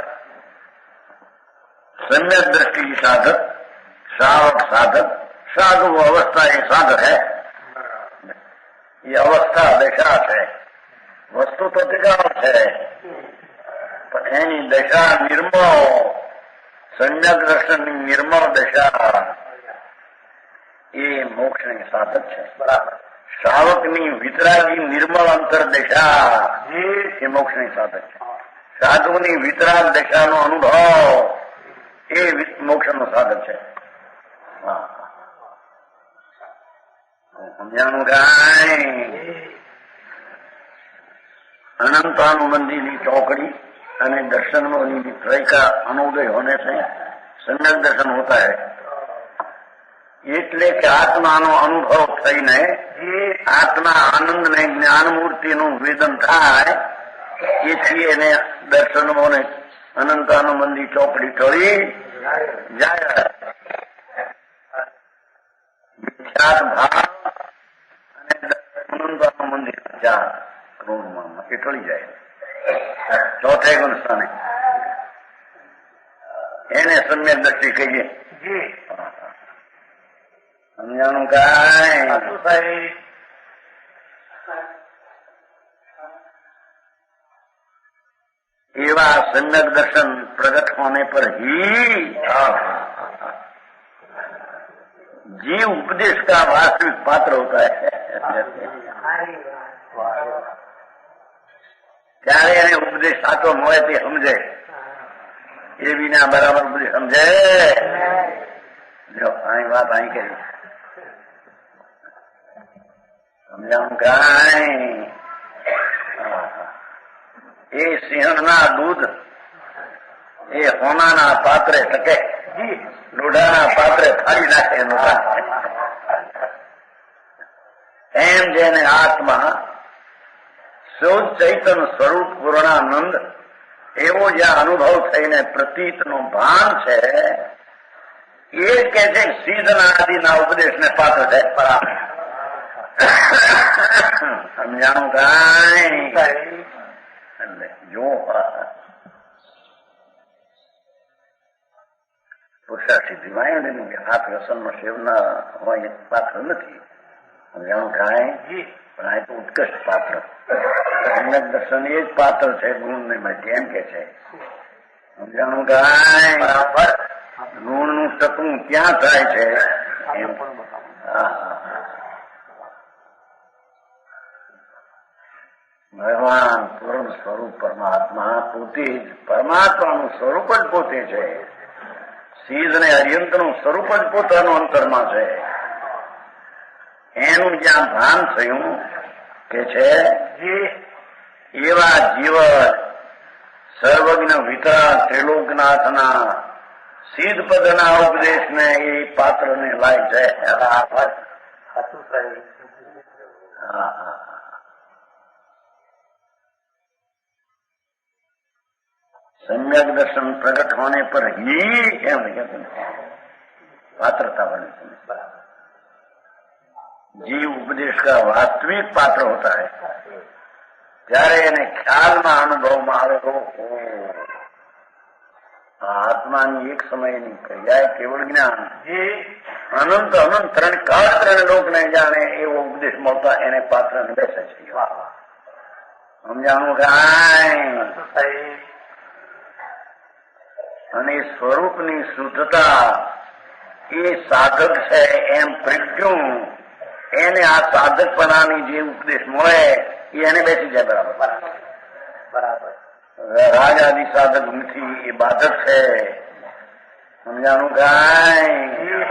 सम्यक दृष्टि साधक, श्रावक साधक, साधु अवस्था ये साधक है. ये अवस्था दशा है, वस्तु तो टिकाव है, પણ એની દશા નિર્મળ, સમ્યક દર્શનની નિર્મળ દશા એ મોક્ષની સાધક છે. બરાબર. શ્રાવકની વિતરાગી નિર્મળ અંતર દશા એ મોક્ષની સાધક છે. સાધુની વિતરાગ દશાનો અનુભવ એ મોક્ષનો સાધક છે. સમજાણું કાંઈ? अनंतानुबंधी चौकड़ी અને दर्शन त्रय का अनुदय होने से सम्यक दर्शन होता है. એટલે કે આત્માનો અનુભવ થઈને આત્મા આનંદ ને જ્ઞાન મૂર્તિનું વેદન થાય એથી એને દર્શનોને અનંતાનુબંધી ચોકડી ટળી જાય. વિખ્યાત ભાવ અને અનંતાનુબંધી ચાર ક્રોધમાં એ ટળી જાય. ચોથે ગુણ સ્થાને એને સમ્યક દ્રષ્ટિ કહીએ. સમજાણું કાંઈ? एवा सम्यक दर्शन प्रकट होने पर ही जीव उपदेश का वास्तविक पात्र होता है. ત્યારે એને ઉપદેશ સાચો મળે તે સમજે. એ વિના બરાબર ઉપદેશ સમજે? જો અહીં વાત અહીં કરી. સમજાવું કાંઈ? એ સિંહણના દૂધ એ હોનાના પાત્રે ટકે, લોઢાના પાત્રે ફાડી નાખે એનું કામ. એમ જેને આત્મા શુદ્ધ ચૈતન સ્વરૂપ પૂર્ણાનંદ એવો જ્યાં અનુભવ થઈને પ્રતીતનો ભાન છે એ કે છે સિદ્ધના આદિના ઉપદેશને પાત્ર છે. સમજાણું કાંઈ? જો પુરુષાર્થ સિદ્ધિમાં હાથ વ્યસનનો સેવના હોય એ પાત્ર નથી. સમજાણું કાંઈ? પણ આ તો ઉત્કૃષ્ટ પાત્ર સમ્યક દર્શન એ જ પાત્ર છે ગુણને માટે એમ કે છે. સમજાણું કાંઈ? બરાબર. ગુણનું ટકવું ક્યાં થાય છે એમ. ભગવાન પૂર્ણ સ્વરૂપ પરમાત્મા પોતે જ પરમાત્માનું સ્વરૂપ જ પોતે છે. સિદ્ધ ને અર્યંતનું સ્વરૂપ જ પોતાનું અંતરમાં છે. એનું જ્યાં ભાન થયું કે છે એવા જીવ સર્વજ્ઞ વિતરાગ ત્રિલોકનાથના સિદ્ધ પદના ઉપદેશને એ પાત્રને લાય જાય. सम्यक दर्शन प्रकट होने पर ही पात्रता बनी. जीव उपदेश का वास्तविक पात्र होता है ત્યારે એને ખ્યાલમાં અનુભવમાં આવે તો આત્માની એક સમયની ક્રિયા કેવળ જ્ઞાન અનંત અનંત ત્રણ કાળ ત્રણ લોકને જાણે એવો ઉપદેશ મળતા એને પાત્રને બેસે છે. સમજાણું કાંઈ અને સ્વરૂપની શુદ્ધતા એ સાધક છે એમ પ્રજ્ઞું એને આ સાધકપણાની જે ઉપદેશ મળે એને બેસી જાય. બરાબર બરાબર. રાજાદી સાધક નથી એ બાધક છે. સમજાણું કાંઈ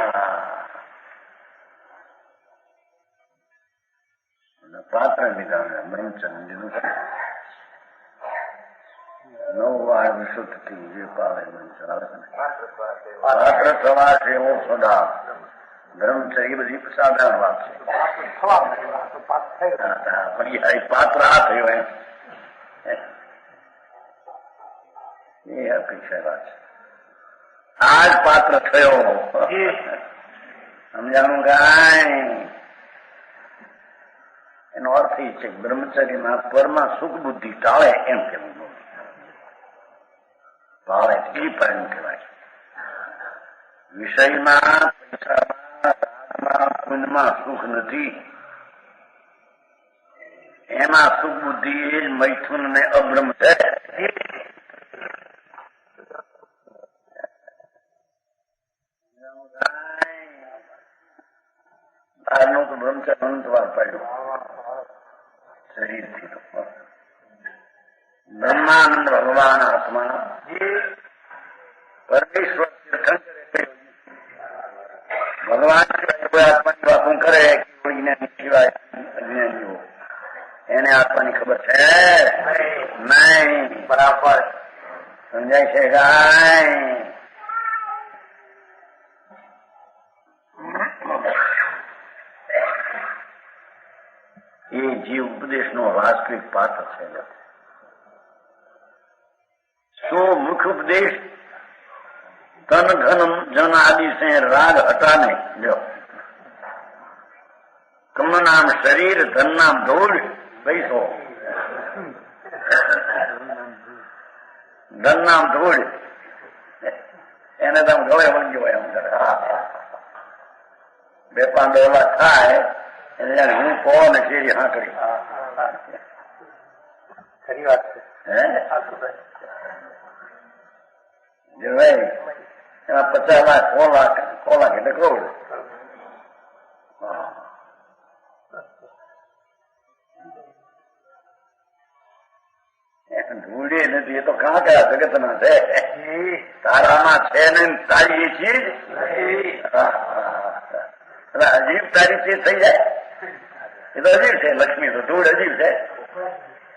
પાત્ર વિધાન બ્રહ્મચંદ્રનું છે. 9 વાર વિશુદ્ધથી જે પાવે પાત્ર થવા છે એવો સદા બ્રહ્મચર્ય બધી સાધારણ વાત છે. પણ પાત્ર આ થયો એમ એ અપેક્ષા વાત છે. આ જ પાત્ર થયો. સમજાણું કાંઈ એનો અર્થ એ છે બ્રહ્મચર્યના પરમાં સુખ બુદ્ધિ ટાળે એમ કેવું ભાવે એ પરિણામ કહેવાય. વિષયમાં પૈસામાં પુણ્યમાં સુખ નથી. એમાં સુખ બુદ્ધિ એ જ મૈથુન ને અબ્રહ્મ છે. બહારનું તો બ્રહ્મચર્ય અનંત વાર પડ્યું શરીરથી. બ્રહ્માનંદ ભગવાન આત્મા પરમેશ્વર ભગવાન કોઈ આત્માની વાતો કરે જ્ઞાની સિવાય અજ્ઞાનીઓ એને આત્માની ખબર છે નહીં. બરાબર સમજાય છે કાંઈ? એ જીવ ઉપદેશનો વાસ્તવિક પાત્ર છે. सो मुख्य उपदेश तन धन जन आदि से राग हटाने जो कम नाम शरीर धन नाम धूल पैसो धन नाम धूल એને તમે ગળે વળગ્યો એમ કરે. બે પાંચ ડોલા થાય એને જાણે હું કોણ શેરી હાંકડી. ખરી વાત છે. એમાં 50 લાખ 100 લાખ એટલે કરોડ. ધૂળે નથી એ તો કાં કયા જગતના છે. તારામાં છે ને તારી એ ચીજ અજીબ તારી ચીજ થઈ જાય એ તો અજીબ છે. લક્ષ્મી તો ધૂળ અજીબ છે.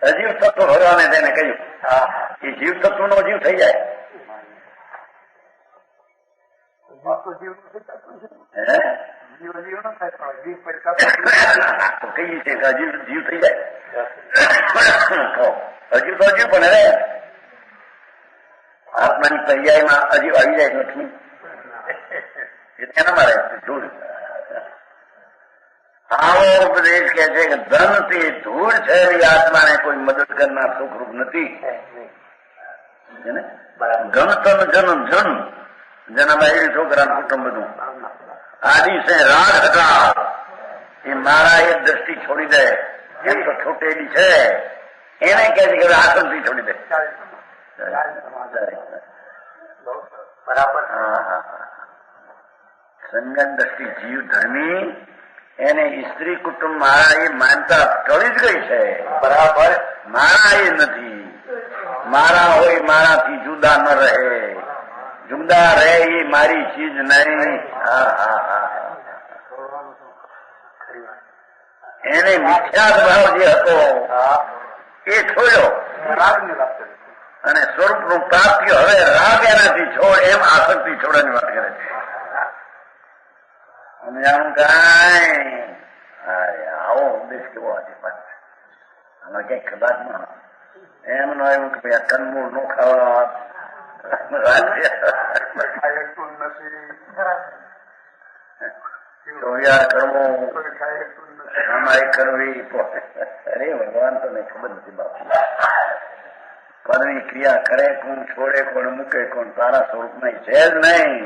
અજીબ તત્વ ભગવાને તેને કહ્યું એ જીવ તત્વ નો જીવ થઈ જાય. કઈ છે કે હજી જીવ થઈ જાય. હજી તો હજી પણ હવે આત્માની પર્યાયમાં હજી આવી જાય લક્ષ્મી એના મારે ધૂળ. આવો ઉપદેશ કે છે કે ધન તે ધૂળ છે એ આત્માને કોઈ મદદ કરનાર સુખરૂપ નથી. ઘન તન જન જન જનાબાઈ છોકરા કુટુંબ બધું આદિ છે રાગ હટા એ મારા એ દ્રષ્ટિ છોડી દે એમ તો છોટેલી છે એને કહે છે કે આસનથી છોડી દે. બરાબર. સંજ્ઞાન દ્રષ્ટિ જીવ ધર્મી એને સ્ત્રી કુટુંબ મારા એ માનતા ટળી જ ગઈ છે. બરાબર. મારા એ નથી. મારા હોય મારાથી જુદા ન રહે. જુદા રહે એ મારી ચીજ નહીં. એને મિથ્યાત ભાવ જે હતો એ છોડ્યો અને સ્વરૂપનું પ્રાપ્ય હવે રાગ એનાથી છોડ એમ આસક્તિ છોડવાની વાત કરે છે. અને આમ કાંઈ આવો ઉપદેશ કેવો આજે પાછો આમાં કઈક કદાચમાં એમ નો એમ કે ભાઈ આ કંદમૂળ નો ખાવા ચોરિયાર કરવું અમારી કરવી અરે ભગવાન તો નહીં ખબર નથી બાપુ. પદની ક્રિયા કરે કોણ, છોડે કોણ, મૂકે કોણ, તારા સ્વરૂપ નહીં છે જ નહીં.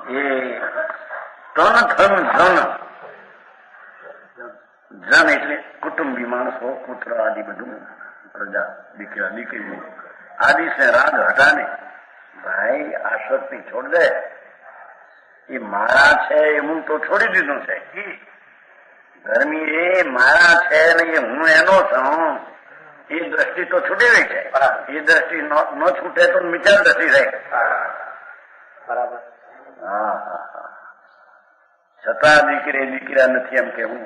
એ તન ધન ધન જન એટલે કુટુંબી માણસો, પુત્ર આદિ બધું, પ્રજા, દીકરા દીકરી આદि से राग हटाने भाई आसक्ति छोड़ दे. એ મારા છે એ હું તો છોડી દીધું છે. ધર્મી એ મારા છે ને એ હું એનો છું એ દ્રષ્ટિ તો છૂટી રહી છે. એ દ્રષ્ટિ ન છૂટે તો મિચાર દ્રષ્ટિ રહે. બરાબર. હા હા હા. છતાં દીકરી દીકરા નથી એમ કેવું.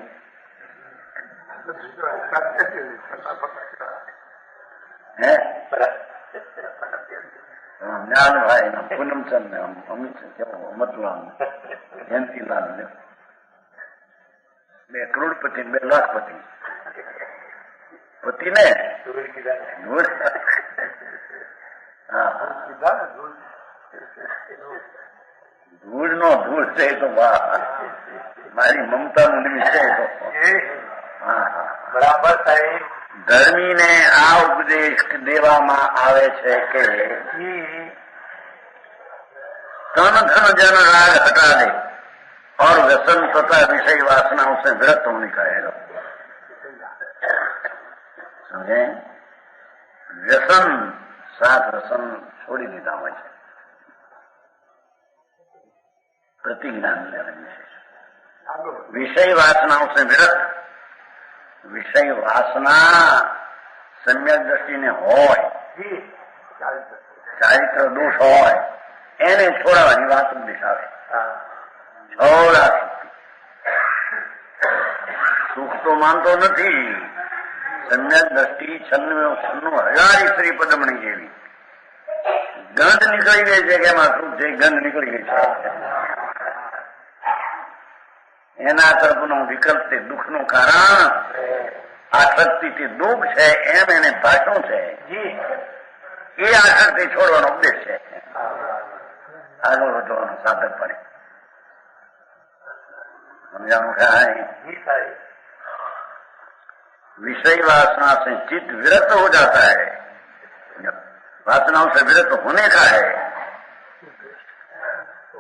હે જ્ઞાનભાઈ પૂનમચંદ ને અમિત અમતલાલ જયંતિલાલ ને 2 કરોડપતિ 2 લાખપતિ પતિ ને ધૂળ નો ધૂળ છે તો મારી મમતા નું નિમિત્ત છે તો બરાબર સાહેબ. ધર્મીને આ ઉપદેશ દેવામાં આવે છે કે तन धन जन राग हटा दे और व्यसन तथा विषय वासनाओं से विरक्त होने कहेगा. समझे? व्यसन साथ व्यसन छोड़ी દીધા હોય છે. प्रतिज्ञान लेने से विषय वासनाओं से विरक्त. विषय वासना सम्यक दृष्टि ने હોય, ચારિત્ર દોષ હોય એને છોડાવવાની વાત ઉપદેશ આવે. છોડા સુખ તો માનતો નથી. સમ્યક દ્રષ્ટિ 96,000 સ્ત્રી પદમણી જેવી ગંધ નીકળી ગઈ છે કે એમાં સુખ છે, ગંધ નીકળી ગઈ છે. એના તરફનો વિકલ્પ તે દુઃખનું કારણ, આસક્તિ તે દુઃખ છે એમ એને ભાષણ છે. એ આસક્તિ છોડવાનો ઉપદેશ છે. આગળ વધવાનું સાધક પડે. समझाऊं क्या है? विषय वासना से चित्त विरक्त हो जाता है. वासनाओं से विरक्त होने का है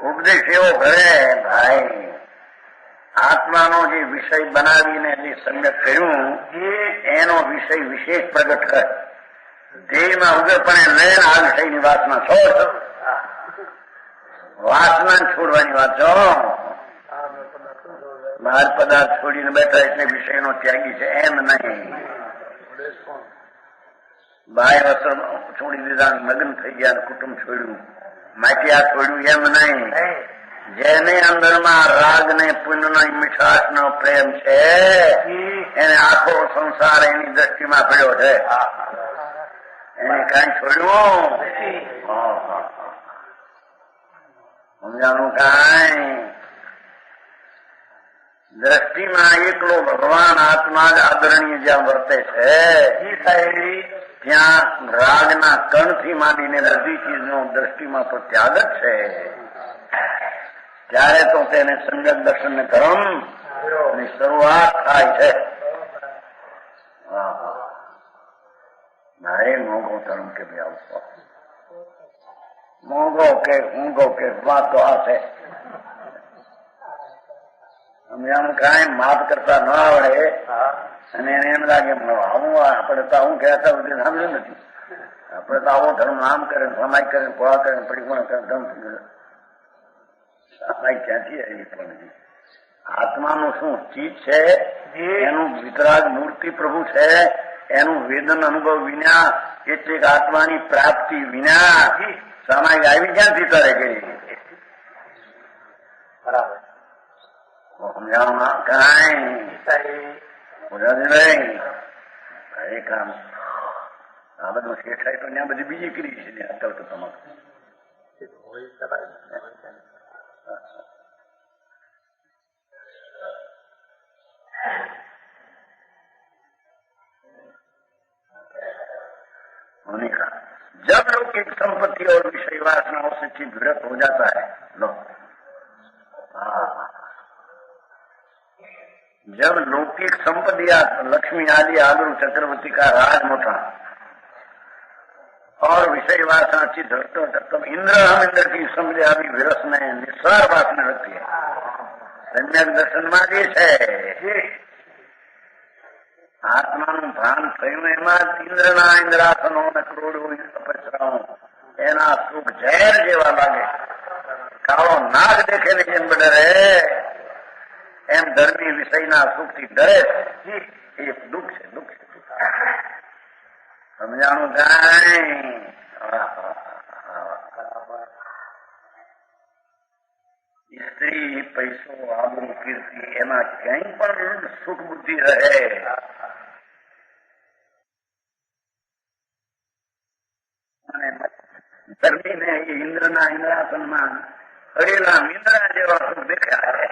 उपदेश एवो करे. भाई આત્માનો જે વિષય બનાવીને જે સમ્યક કર્યું એનો વિષય વિશેષ પ્રગટ કર. ધ્યેયમાં ઉગ્રપણે લઈને આ વિષયની વાસના છોડ. વાસના છોડવાની વાત છો. બહાર પદાર્થ છોડીને બેઠા એટલે વિષયનો ત્યાગી છે એમ નહીં. બાહ્ય વસ્ત્ર છોડી દીધા, લગ્ન થઈ ગયા, કુટુંબ છોડ્યું, માટિયા છોડ્યું એમ નહીં. જેને અંદરમાં રાગ ને પુણ્ય મીઠાશ નો પ્રેમ છે એને આખો સંસાર એની દ્રષ્ટિમાં પડ્યો છે. એને કઈ છોડ્યું સમજાણું કઈ? દ્રષ્ટિમાં એકલો ભગવાન આત્મા જ આદરણીય જ્યાં વર્તે છે ત્યાં રાગના કણથી માંડીને બધી ચીજનો દ્રષ્ટિમાં તો ત્યાગ જ છે. ત્યારે તો તેને સંગત દર્શન કર્મ ની શરૂઆત થાય છે. મારે મોંઘો ધર્મ કે ભાઈ આવતો મોંઘો કે ઊંઘો કે વાત તો આ છે. અમે આમ કાંઈ માફ કરતા ન આવડે અને એને એમ લાગે આવું આપણે તો આવું કહેતા બધું સાંભળ્યું નથી. આપણે તો આવો ધર્મ આમ કરે, સમાજ કરે, પોળા કરે, પરિપૂર્ણ કરે, ધર્મ ક્યાંથી આવી? પણ આત્માનું શું ચીજ છે? એનું વિતરાગ મૂર્તિ પ્રભુ છે. એનું વેદન અનુભવ વિના એટલે આત્માની પ્રાપ્તિ વિના સામાયિક આવી ક્યાંથી તારે કરી બરાબર સમજાવવામાં કાંઈ બોલાતી નહીં એ કામ આ બધું શેઠાય તો ત્યાં બધી બીજી કરી છે અકલ તો તમારે जब लौकिक संपत्ति और विषय वासनाओं से चित विरत हो जाता है लो जब लौकिक संपत्ति लक्ष्मी आदि आलू चक्रवर्ती का राज मोटा और विषय वासना चित हटो तब इंद्र हम इंद्र की समझ अभी विरस में निस्सार वासना लगती है सम्यक दर्शन में જે છે આત્માનું ભાન થયું એમાં ઇન્દ્રના ઇન્દ્રાસનો અને કરોડો અપસરાઓ એના સુખ ઝેર જેવા લાગે કાળો નાગ દેખે ને જેમ ડરે એમ ધર્મી વિષયના સુખથી ડરે છે એ દુઃખ છે દુઃખ છે સમજાણું કાંઈ સ્ત્રી પૈસો આબરૂ કીર્તિ એમાં ક્યાંય પણ સુખ બુદ્ધિ રહે ધર્મીને ઇન્દ્રના ઇન્દ્રાસનમાં અડેલા મીંદડા જેવા સુખ દેખ્યા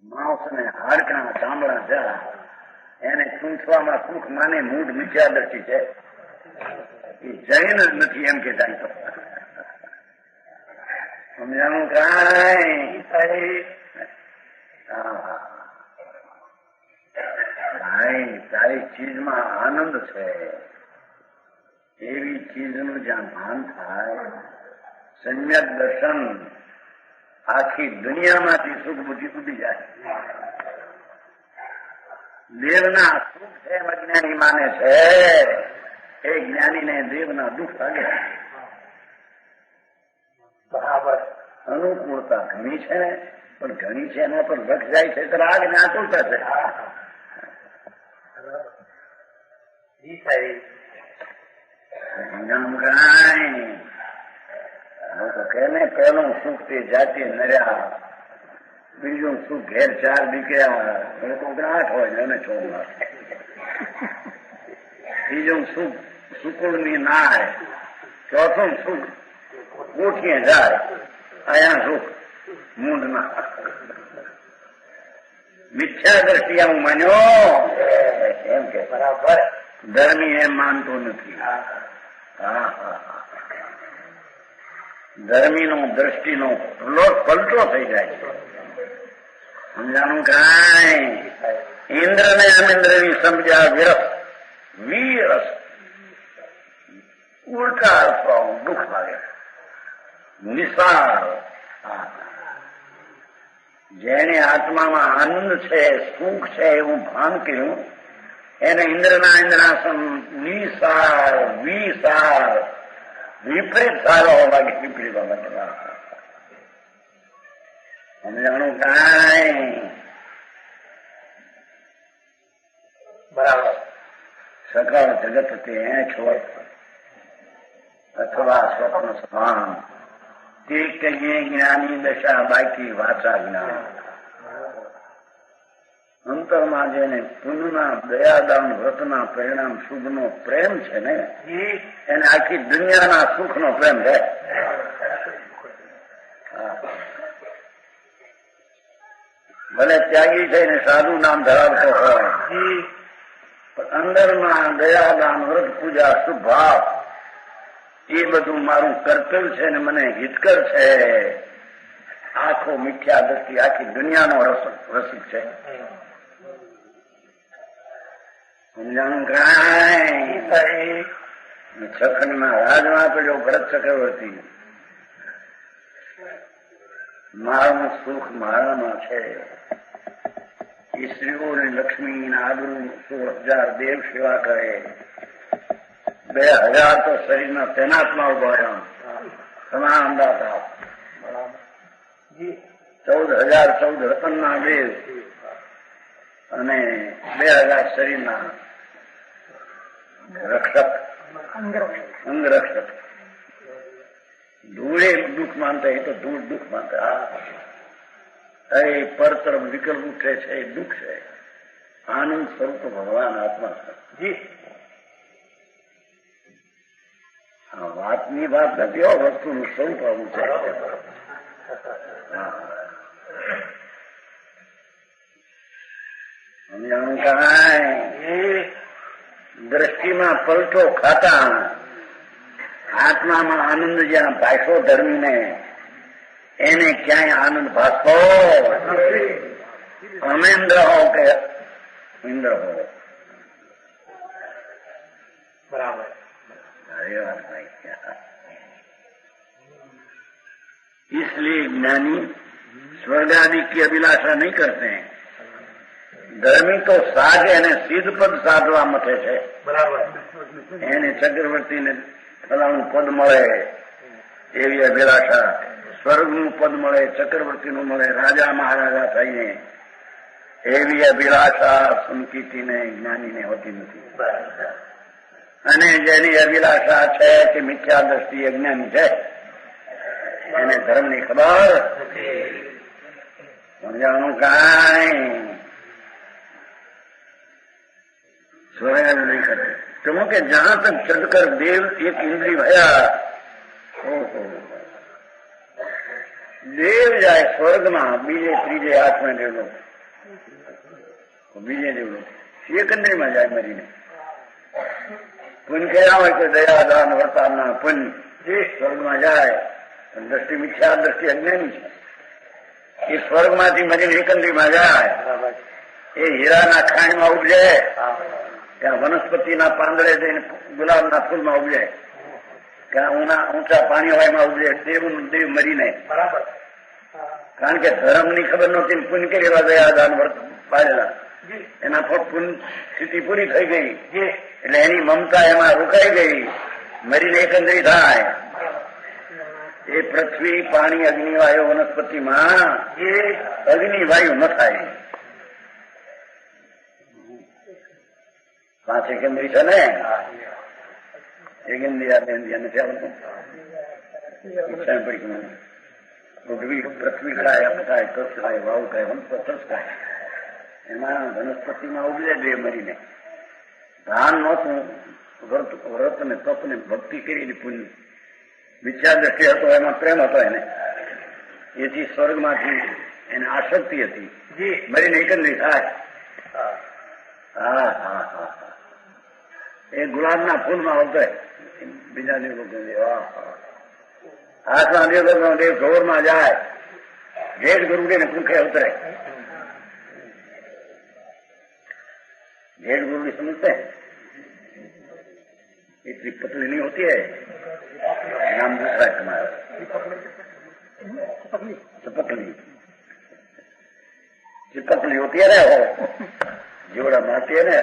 માણસને હાડકા ચામડા જા એને ચૂંટવામાં સુખ માને મૂઢ મિથ્યાદર્શી છે એ જૈન જ નથી એમ કે જાય તો સમજાણું કાંઈ ભાઈ તારી ચીજમાં આનંદ છે એવી ચીજનું જ્યાં ભાન થાય સમ્યક દર્શન આખી દુનિયામાંથી સુખ બુદ્ધિ ઉડી જાય દેવના સુખ છે એમ અજ્ઞાની માને છે એ જ્ઞાનીને દેવના દુઃખ લાગે બરાબર અનુકૂળતા ઘણી છે પણ ઘણી છે એના પર લખ જાય છે તો રાગ ને આતુરતા છે લોકો કે ને પહેલું સુખ તે જાતિ નર્યા બીજું સુખ ઘેર ચાર દીકરા લોકો 8 હોય એને 6 માસ ત્રીજું સુખ સુકુળની નાય ચોથું સુખ ગોઠીએ જાય અહીંયા સુખ મૂંઢના મિથ્યા દ્રષ્ટિ હું માન્યો એમ કે બરાબર ધર્મી એમ માનતો નથી ધર્મીનો દ્રષ્ટિનો પલટો થઈ જાય છે સમજાણું કાંઈ ઇન્દ્ર ને અમિન્દ્રની સમજ્યા વિરસ વીરસ ઉલટા દુઃખ લાગે નિસાર જેને આત્મામાં આનંદ છે સુખ છે એવું ભાન કર્યું એને ઇન્દ્રના ઇન્દ્રાસન નિસાર વિસાર વિપરીત સારો લાગે વિપરીત લાગે સમજાણું કાંઈ બરાબર સકળ જગત તે છોડ અથવા સ્વપ્ન સમાન તે કહીએ જ્ઞાની દશા બાકી વાચા જ્ઞાન અંતરમાં જેને પુણ્યના દયાદાન વ્રતના પરિણામ શુભનો પ્રેમ છે ને એને આખી દુનિયાના સુખનો પ્રેમ છે ભલે ત્યાગી થઈને સાધુ નામ ધરાવતો હોય પણ અંદરમાં દયાદાન વ્રત પૂજા શુભ ભાવ એ બધું મારું કર્તવ્ય છે ને મને હિતકર છે આખો મિથ્યા દ્રષ્ટિ આખી દુનિયાનો રસિક છે સમજાણું કાંઈ છખંડના રાજમાં પેલો ભરત ચક્રવર્તી મારું સુખ મારામાં છે એ સ્ત્રીઓને લક્ષ્મીના આબરૂ 16,000 દેવ સેવા કરે 2,000 તો શરીરના તૈનાતમાં ઉભા રહ્યા તમામ દાતા 14,014 રતનના દેવ અને 2000 શરીરના રક્ષક અંગરક્ષક. ધૂળે દુઃખ માનતા એ તો ધૂળ દુઃખ માનતા. એ પર તરફ વિકલ્પ ઉઠે છે એ દુઃખ છે. આનંદ સ્વરૂપ ભગવાન આત્મા છે. વાતની વાત નથી, વસ્તુનું સ્વરૂપ આવું છે. સમજાણું કાંઈ દ્રષ્ટિમાં પલટો ખાતા આત્મામાં આનંદ જ્યાં ભાષો ધર્મીને એને ક્યાંય આનંદ ભાસતો અમેન્દ્ર હો કે इंद्र हो. बराबर. अरे बात भाई क्या. इसलिए ज्ञानी स्वर्ग आदि की अभिलाषा नहीं करते हैं. धर्मी तो साधे અને સિદ્ધ પદ સાધવા મથે છે. બરાબર. એને ચક્રવર્તીને ફલાણું પદ મળે એવી અભિલાષા, સ્વર્ગનું પદ મળે, ચક્રવર્તીનું મળે, રાજા મહારાજા થઈને એવી અભિલાષા સંકિતિને જ્ઞાનીને હોતી નથી. અને જેની અભિલાષા છે કે મિથ્યા દ્રષ્ટિ અજ્ઞાની છે એને ધર્મની ખબર સમજાણું કાંઈ સ્વર્ગ નહીં કરે. क्योंकि जहां तक चढ़कर देव एक इंद्री भया देव जाए स्वर्गમાં બીજે ત્રીજે આઠમે દેવલો બીજે દેવલો એક ઇન્દ્રિયમાં જાય મરીને. પુણ્ય કયા હોય તો દયા દાન વર્તાના પુણ્ય એ સ્વર્ગમાં જાય. દ્રષ્ટિ મિથ્યા દ્રષ્ટિ અજ્ઞાની છે. એ સ્વર્ગમાંથી મરીને એક ઇન્દ્રિયમાં જાય. એ હીરાના ખાણમાં ઉપજે, ત્યાં વનસ્પતિના પાંદડે જઈને ગુલાબના ફૂલમાં ઉપજે, ત્યાં ઊંચા પાણી હોય એમાં ઉપજે. દેવ મરીને બરાબર. કારણ કે ધર્મની ખબર નહોતી, પુણ્ય કરેલા દયા દાન વર્ત પાડેલા એના પુણ્ય સ્થિતિ પૂરી થઈ ગઈ એટલે એની મમતા એમાં રોકાઈ ગઈ, મરીને એકંદરી થાય. એ પૃથ્વી પાણી અગ્નિ વાયુ વનસ્પતિમાં એ અગ્નિ વાયુ ન થાય. પાંચ એકંદરી છે ને, એકંદરી નથી આવડતું. પૃથ્વી કાય, અપ કાય, કસ કાય, વાવ કાય, વનસ્પત કાય. એમાં વનસ્પતિમાં ઉગલે બે મરીને. ધાન નહોતું, વ્રત ને તપ ને ભક્તિ કરેલી પુણ્ય વિચાર દ્રષ્ટિ હતો, એમાં પ્રેમ હતો એને, એથી સ્વર્ગમાંથી એને આસક્તિ હતી, મરીને એકંદરી થાય. હા હા હા. એ ગુલાબના ફૂલમાં આવતો બીજા દિવસો હાથમાં દિવસો દેવ ગૌરમાં જાય, ભેટ ગુરુડીને પૂંખે ઉતરે. भेड़ गुरुड़ी समझते हैं, इतनी पतली नहीं होती है. नाम दूसरा है तुम्हारा, चिपकली. चिपकली होती है ना, वो जोड़ा मारती है ना.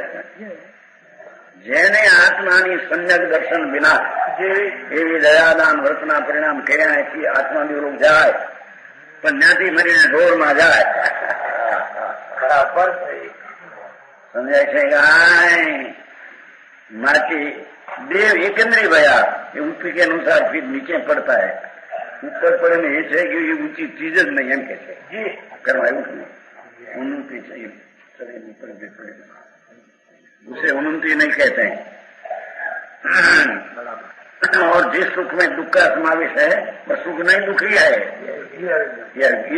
જેને આત્માની સમ્યક દર્શન વિના એવી દયાદાન વર્તના પરિણામ કર્યા એથી આત્માની રોગ જાય, પણ ત્યાંથી મરીને ઢોરમાં જાય. બરાબર સમજાય છે. गाय माटी देव एकंदरी भया, ये ऊपरी के अनुसार फिर नीचे पड़ता है. ऊपर पड़े में ये है कि ये ऊंची चीज ज नहीं एम कहते करवाયું नहीं. उन्नति चाहिए शरीर ऊपर भी पड़े, उसे उन्नति नहीं कहते हैं. और जिस सुख में दुख का समावेश है वह सुख नहीं दुखी है.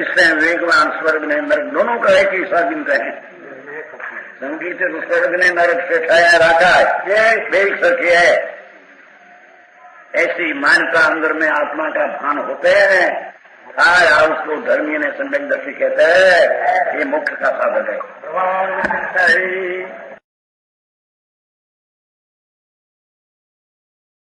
इससे वेगवान स्वर्ग ने नरक दोनों का एक ही स्वाधीन कहे. संगीत स्वर्ग ने नरक से छाया रखा है, ये बेग सके है. ऐसी मान्यता अंदर में आत्मा का भान होते हैं. आया उसको धर्मी ने सम्यक दर्शी कहते हैं. ये मोक्ष का साधन है.